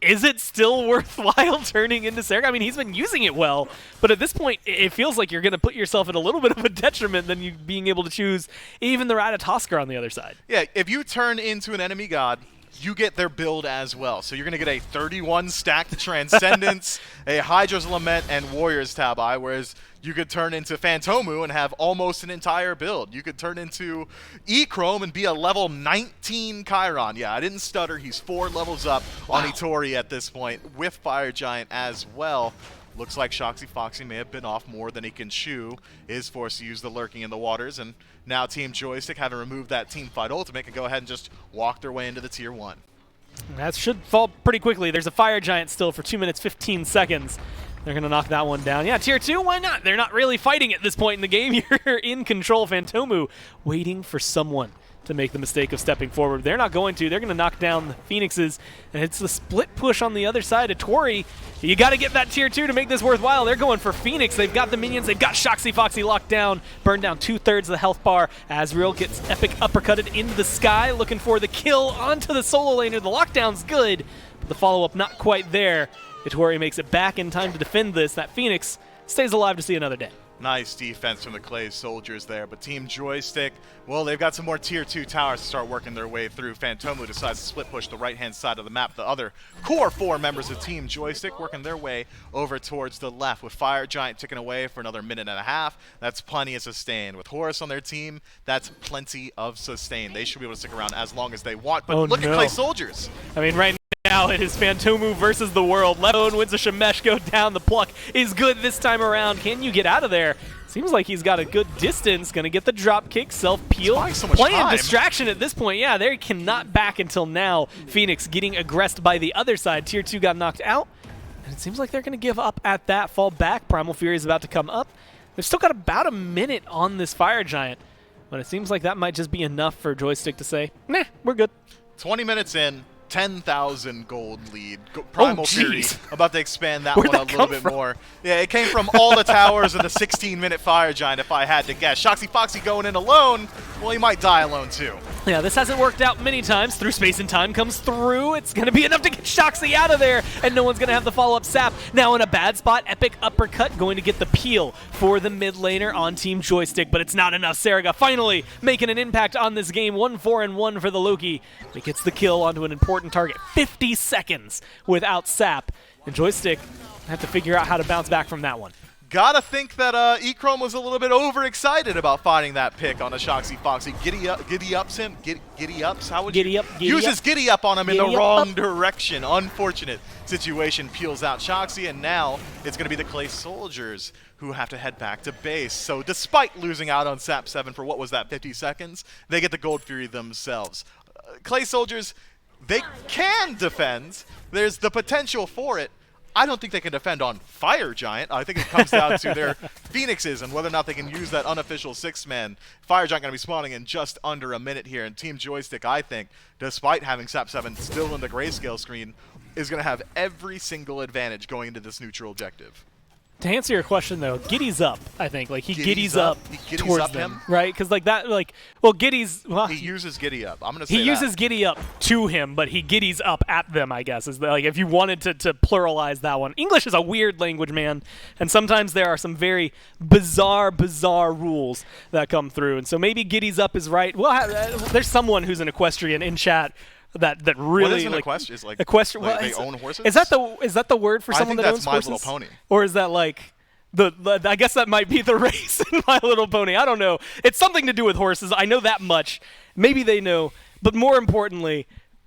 Is it still worthwhile turning into Saraga? I mean, he's been using it well, but at this point, it feels like you're going to put yourself at a little bit of a detriment than you being able to choose even the Ratatosker on the other side. Yeah, if you turn into an enemy god, you get their build as well. So you're going to get a 31 stacked Transcendence, a Hydra's Lament, and Warrior's Tabi, whereas you could turn into Phantomu and have almost an entire build. You could turn into E-Chrome and be a level 19 Chiron. Yeah, I didn't stutter. He's 4 levels up on Itori at this point with Fire Giant as well. Looks like Shoxy Foxy may have been off more than he can chew. Is forced to use the Lurking in the Waters, and now Team Joystick, having removed that team fight ultimate, can go ahead and just walk their way into the Tier 1. That should fall pretty quickly. There's a Fire Giant still for 2 minutes, 15 seconds. They're going to knock that one down. Yeah, Tier 2, why not? They're not really fighting at this point in the game. You're in control. Phantomu waiting for someone to make the mistake of stepping forward. They're not going to. They're going to knock down the Phoenixes, and it's the split push on the other side of Tori. You got to get that tier 2 to make this worthwhile. They're going for Phoenix. They've got the minions. They've got Shoxy Foxy locked down, burned down 2/3 of the health bar. Azriel gets epic uppercutted into the sky, looking for the kill onto the solo laner. The lockdown's good, but the follow-up not quite there. Tori makes it back in time to defend this. That Phoenix stays alive to see another day. Nice defense from the Clay Soldiers there, but Team Joystick, well, they've got some more tier 2 towers to start working their way through. Phantomu decides to split push the right-hand side of the map. The other core 4 members of Team Joystick working their way over towards the left, with Fire Giant ticking away for another minute and a half. That's plenty of sustain. With Horus on their team, that's plenty of sustain. They should be able to stick around as long as they want, but look at Clay Soldiers. I mean, right now it is Phantomu versus the world. Leon wins a Shemesh, go down. The pluck is good this time around. Can you get out of there? Seems like he's got a good distance. Going to get the drop kick, self-peel. Playing distraction at this point. Yeah, they cannot back until now. Phoenix getting aggressed by the other side. Tier 2 got knocked out. And it seems like they're going to give up at that, fall back. Primal Fury is about to come up. They've still got about a minute on this Fire Giant. But it seems like that might just be enough for Joystick to say, nah, we're good. 20 minutes in. 10,000 gold lead. Primal Fury about to expand that Where'd one that a little come bit from? more. Yeah, it came from all the towers and the 16-minute Fire Giant, if I had to guess. Shoxy Foxy going in alone, well, he might die alone too. Yeah, this hasn't worked out many times. Through Space and Time comes through. It's going to be enough to get Shoxy out of there, and no one's going to have the follow-up sap. Now in a bad spot, epic uppercut going to get the peel for the mid laner on Team Joystick, but it's not enough. Saraga finally making an impact on this game. 1-4-1 for the Loki. It gets the kill onto an important target. 50 seconds without sap, and Joystick have to figure out how to bounce back from that one. Gotta think that Echrome was a little bit overexcited about finding that pick on a Shoxy Foxy. Giddy ups him. Giddy ups. How would you uses giddy up on him in the wrong direction? Unfortunate situation. Peels out Shoxy, and now it's gonna be the Clay Soldiers who have to head back to base. So despite losing out on Sap 7 for what was that, 50 seconds, they get the Gold Fury themselves. Clay Soldiers, they can defend. There's the potential for it. I don't think they can defend on Fire Giant. I think it comes down to their Phoenixes and whether or not they can use that unofficial 6-man. Fire Giant going to be spawning in just under a minute here. And Team Joystick, I think, despite having Sap 7 still in the grayscale screen, is going to have every single advantage going into this neutral objective. To answer your question, though, Giddy's up, I think. Like, he giddies up towards them, right? Because, like, that, like, well, Giddy's... Well, he uses Giddy up. I'm going to say he uses Giddy up to him, but he giddies up at them, I guess. Is like, if you wanted to pluralize that one. English is a weird language, man, and sometimes there are some very bizarre rules that come through. And so maybe Giddy's up is right. Well, there's someone who's an equestrian in chat that really what is an like equestrian? Is like equestrian. Like well, they own horses? Is that the word for someone that owns horses? I think that's My Little Pony. Or is that like the I guess that might be the race in My Little Pony. I don't know. It's something to do with horses. I know that much. Maybe they know, but more importantly,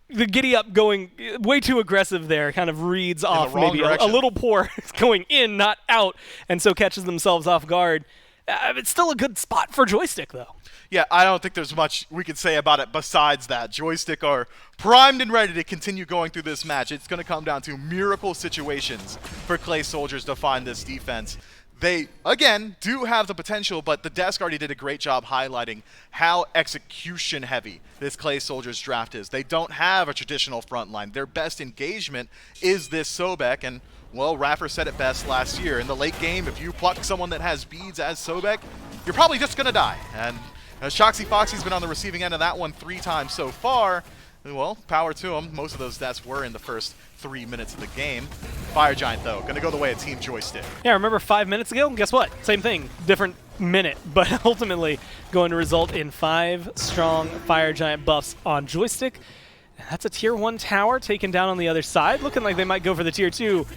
the giddy up going way too aggressive there kind of reads off maybe a little poor going in, not out, and so catches themselves off guard. It's still a good spot for Joystick, though. Yeah, I don't think there's much we can say about it besides that. Joystick are primed and ready to continue going through this match. It's going to come down to miracle situations for Clay Soldiers to find this defense. They, again, do have the potential, but the desk already did a great job highlighting how execution-heavy this Clay Soldiers draft is. They don't have a traditional front line. Their best engagement is this Sobek, and, well, Raffer said it best last year. In the late game, if you pluck someone that has beads as Sobek, you're probably just going to die. And Shoxy Foxy's been on the receiving end of that one 3 times so far. Well, power to him. Most of those deaths were in the first 3 minutes of the game. Fire Giant, though, going to go the way of Team Joystick. Yeah, remember 5 minutes ago? Guess what? Same thing. Different minute, but ultimately going to result in 5 strong Fire Giant buffs on Joystick. And that's a Tier 1 tower taken down on the other side. Looking like they might go for the Tier 2.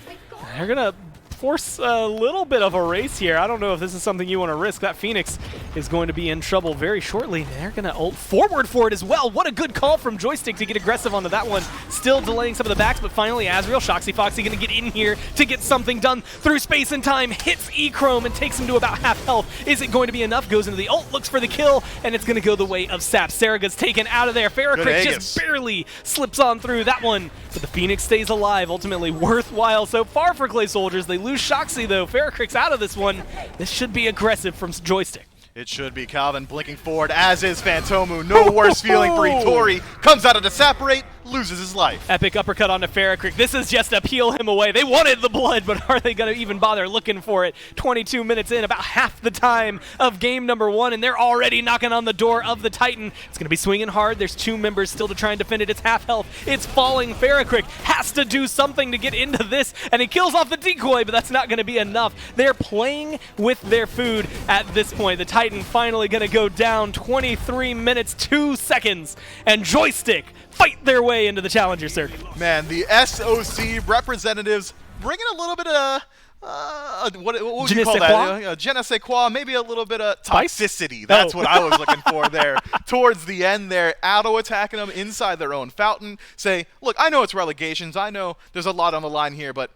They're going to force a little bit of a race here. I don't know if this is something you want to risk. That Phoenix is going to be in trouble very shortly. They're going to ult forward for it as well. What a good call from Joystick to get aggressive onto that one. Still delaying some of the backs, but finally Azriel, Shoxy Foxy going to get in here to get something done through space and time. Hits Echrome and takes him to about half health. Is it going to be enough? Goes into the ult, looks for the kill, and it's going to go the way of Sap. Saraga's taken out of there. Farrakrick just barely slips on through that one, but the Phoenix stays alive. Ultimately worthwhile so far for Clay Soldiers. They lose Shoxy though. Farrakrick's out of this one. This should be aggressive from Joystick. It should be Calvin blinking forward, as is Phantomu. No worse feeling for Itori. Comes out of the separate, loses his life. Epic uppercut onto Farrakrick. This is just to peel him away. They wanted the blood, but are they going to even bother looking for it? 22 minutes in, about half the time of game number 1, and they're already knocking on the door of the Titan. It's going to be swinging hard. There's 2 members still to try and defend it. It's half health. It's falling. Farrakrick has to do something to get into this, and he kills off the decoy, but that's not going to be enough. They're playing with their food at this point. The Titan finally going to go down 23 minutes, 2 seconds, and Joystick fight their way into the challenger circuit. Man, the SOC representatives bringing a little bit of what would you call that? Je ne sais quoi, maybe a little bit of toxicity. That's what I was looking for there. Towards the end there, auto-attacking them inside their own fountain. Say, look, I know it's relegations. I know there's a lot on the line here, but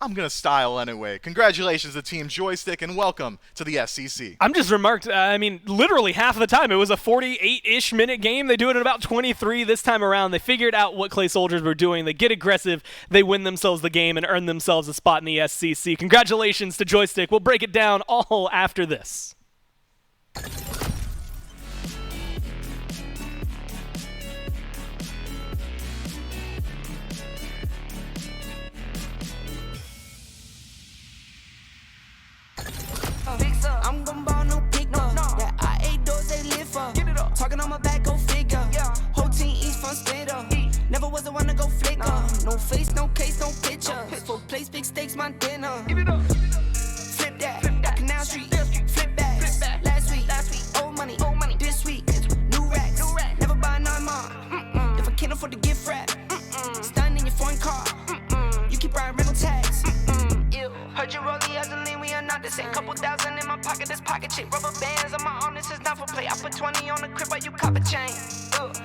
I'm going to style anyway. Congratulations to Team Joystick, and welcome to the SCC. I'm just remarked, I mean, literally half of the time. It was a 48-ish minute game. They do it in about 23 this time around. They figured out what Clay Soldiers were doing. They get aggressive. They win themselves the game and earn themselves a spot in the SCC. Congratulations to Joystick. We'll break it down all after this. I'm gon' ball no pick no. That I ate doors they live for. Talking on my back, go figure. Whole team eats fun splitter. Never was the one to go flicker. No face, no case, no picture. Full place, big stakes, my dinner. Flip that, Canal Street. Flip bags. Last week, old money. This week, new racks. Never buy none more. If I can't afford to gift wrap, stunning in your foreign car. You keep riding rental tags. Heard you roll the other lean, we are not the same. Couple thousand in my pocket, this pocket shit. Rubber bands on my arm, this is not for play. I put 20 on the crib while you cop a chain.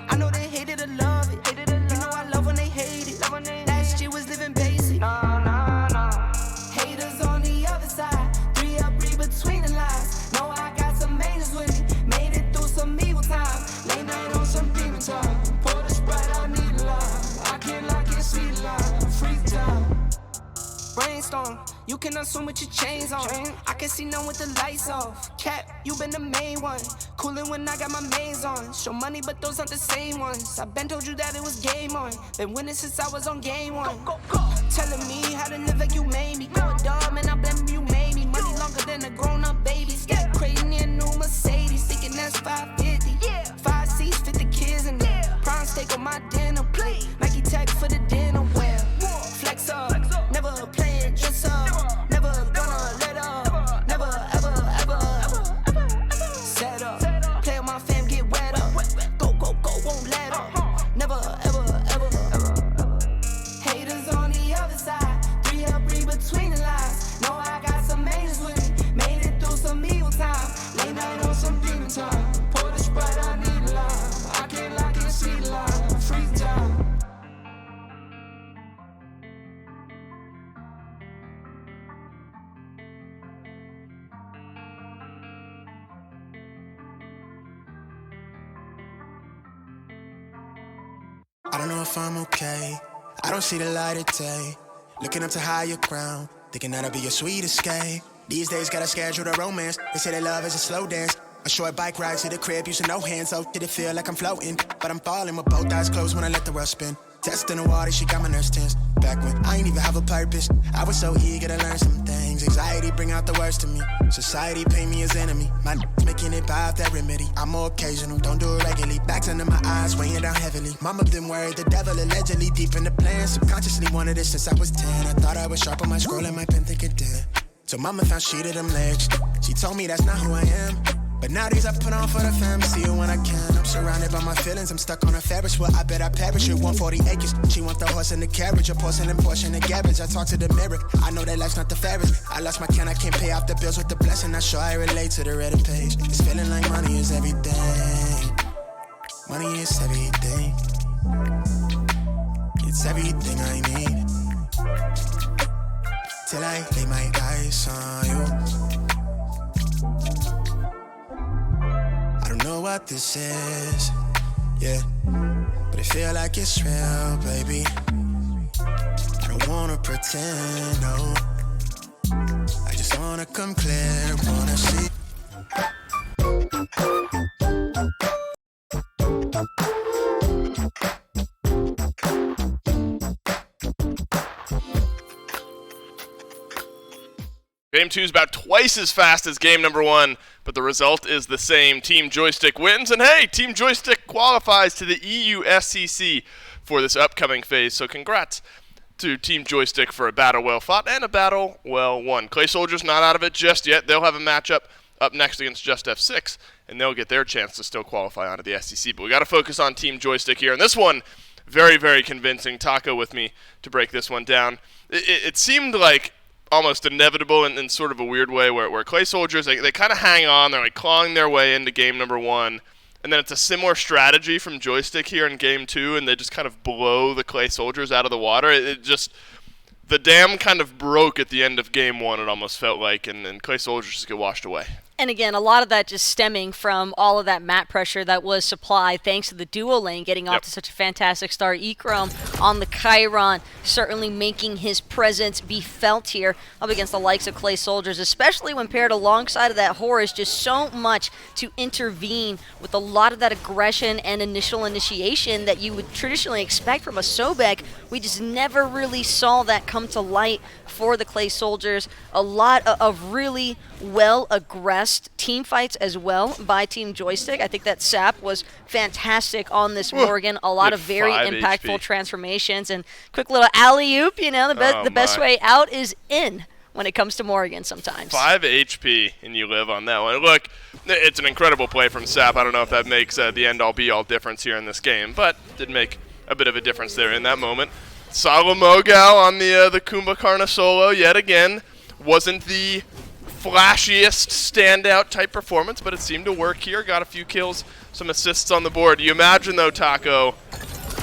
I know they hated or love it. You know I love when they hate it. Last year was living basic. Haters on the other side. 3 up, read between the lines. Know I got some majors with me. Made it through some evil time. Late night on some demon time. Pour the Sprite, I need a lot. I can't lock it, see the line. Free time. Brainstorm, you can assume with your chains on. I can see none with the lights off. Cap, you been the main one. Coolin' when I got my mains on. Show money, but those aren't the same ones. I been told you that it was game on. Been winning since I was on game 1. Go. Telling me how to live like you made me. Go dumb and I blame you made me. Money longer than a grown-up baby. Get crazy in a new Mercedes. Thinking that's 550. 5 seats, fit the kids in there. Prawn steak on my dinner plate. Nike tag for the dinner wear. Flex up, never playing just up. Never gonna let up. Never, ever set up. Play on my fam, get wet up. Go, won't let up. Never, ever. Haters on the other side. 3 up, read between the lines. Know I got some majors with me. Made it through some evil time. Late night on some demon time. Pour the Sprite, I need a line. I can't lock it, see the line. Free time. I don't know if I'm okay. I don't see the light of day. Looking up to higher ground, thinking that'll be your sweet escape. These days gotta schedule the romance. They say that love is a slow dance. A short bike ride to the crib, using no hands. Oh, did it feel like I'm floating? But I'm falling with both eyes closed when I let the world spin. Testing the water, she got my nerves tense. Back when I ain't even have a purpose, I was so eager to learn some things. Anxiety bring out the worst in me. Society paint me as enemy. My making it by that remedy. I'm more occasional, don't do it regularly. Backs under my eyes, weighing down heavily. Mama been worried, the devil allegedly deep in the plan. Subconsciously wanted it since I was 10. I thought I was sharp on my scroll and my pen thinking dead. So mama found she to them legs. She told me that's not who I am. But nowadays I put on for the fam, see you when I can. I'm surrounded by my feelings, I'm stuck on a Ferris wheel. I bet I perish with 140 acres. She want the horse and the carriage, a porcelain portion of garbage. I talk to the mirror, I know that life's not the fairest. I lost my can, I can't pay off the bills with the blessing. Not sure I relate to the Reddit page. It's feeling like money is everything. Money is everything. It's everything I need. Till I lay my eyes on you. I don't know what this is, yeah, but I feel like it's real, baby. I don't wanna pretend, no. I just wanna come clear, wanna see. Game 2 is about twice as fast as game number 1, but the result is the same. Team Joystick wins, and hey, Team Joystick qualifies to the EU SCC for this upcoming phase. So congrats to Team Joystick for a battle well fought and a battle well won. Clay Soldiers not out of it just yet. They'll have a matchup up next against Just F6, and they'll get their chance to still qualify onto the SCC. But we got to focus on Team Joystick here, and this one, very, very convincing. Taco with me to break this one down. It seemed like almost inevitable in sort of a weird way where Clay Soldiers, they kind of hang on. They're like clawing their way into game number 1. And then it's a similar strategy from Joystick here in game 2, and they just kind of blow the Clay Soldiers out of the water. The dam kind of broke at the end of game 1, it almost felt like, and Clay Soldiers just get washed away. And again, a lot of that just stemming from all of that map pressure that was supplied thanks to the duo lane getting off to such a fantastic start. Echrome on the Chiron certainly making his presence be felt here up against the likes of Clay Soldiers, especially when paired alongside of that Horus. Just so much to intervene with a lot of that aggression and initial initiation that you would traditionally expect from a Sobek. We just never really saw that come to light for the Clay Soldiers. A lot of really well-aggressed team fights as well by Team Joystick. I think that Sap was fantastic on this Morgan. A lot of very impactful HP. transformations and quick little alley-oop. The best way out is in when it comes to Morgan sometimes. 5 HP, and you live on that one. Look, it's an incredible play from Sap. I don't know if that makes the end-all be-all difference here in this game, but did make a bit of a difference there in that moment. Salomogal on the Kumbhakarna solo yet again. Wasn't the flashiest standout type performance, but it seemed to work here. Got a few kills, some assists on the board. You imagine though, Taco,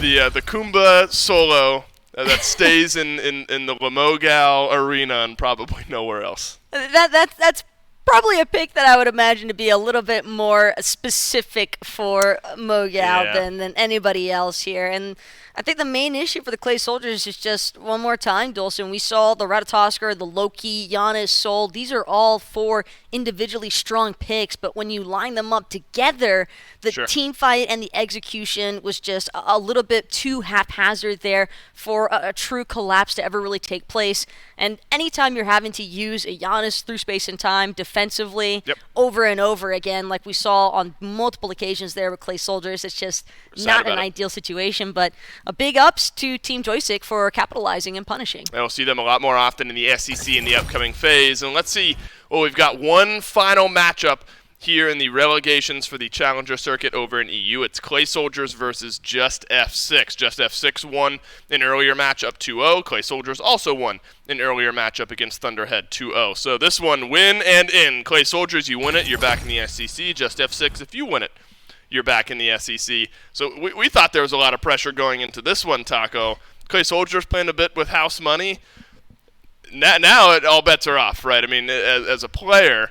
the Kumba solo that stays in the Lamogal arena and probably nowhere else. That's probably a pick that I would imagine to be a little bit more specific for Mogal than anybody else here. And I think the main issue for the Clay Soldiers is just, one more time, Dulcin, we saw the Ratatoskr, the Loki, Giannis, Sol. These are all 4 individually strong picks, but when you line them up together, the team fight and the execution was just a little bit too haphazard there for a true collapse to ever really take place. And anytime you're having to use a Giannis through space and time defensively over and over again, like we saw on multiple occasions there with Clay Soldiers, it's just not an ideal situation, but a big ups to Team Joystick for capitalizing and punishing. We'll see them a lot more often in the SCC in the upcoming phase. And let's see, we've got one final matchup here in the relegations for the Challenger Circuit over in EU. It's Clay Soldiers versus Just F6. Just F6 won an earlier matchup 2-0. Clay Soldiers also won an earlier matchup against Thunderhead 2-0. So this one, win and in. Clay Soldiers, you win it, you're back in the SCC. Just F6, if you win it, you're back in the SEC. So we thought there was a lot of pressure going into this one, Taco. Clay Soldiers playing a bit with house money. Now all bets are off, right? I mean, as a player,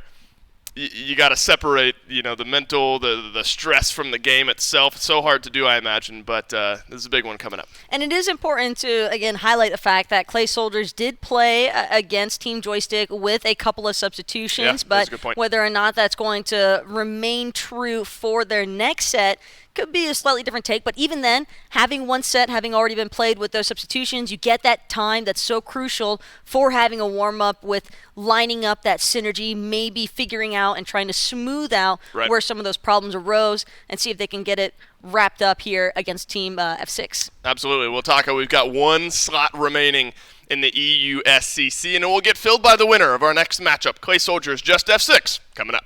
you got to separate, the mental, the stress from the game itself. It's so hard to do, I imagine, but this is a big one coming up. And it is important to, again, highlight the fact that Clay Soldiers did play against Team Joystick with a couple of substitutions, but whether or not that's going to remain true for their next set could be a slightly different take. But even then, having one set having already been played with those substitutions, you get that time that's so crucial for having a warm-up with lining up that synergy, maybe figuring out and trying to smooth out where some of those problems arose and see if they can get it wrapped up here against Team F6. Absolutely. Well, Taco, we've got one slot remaining in the EU SCC, and it will get filled by the winner of our next matchup, Clay Soldiers Just F6, coming up.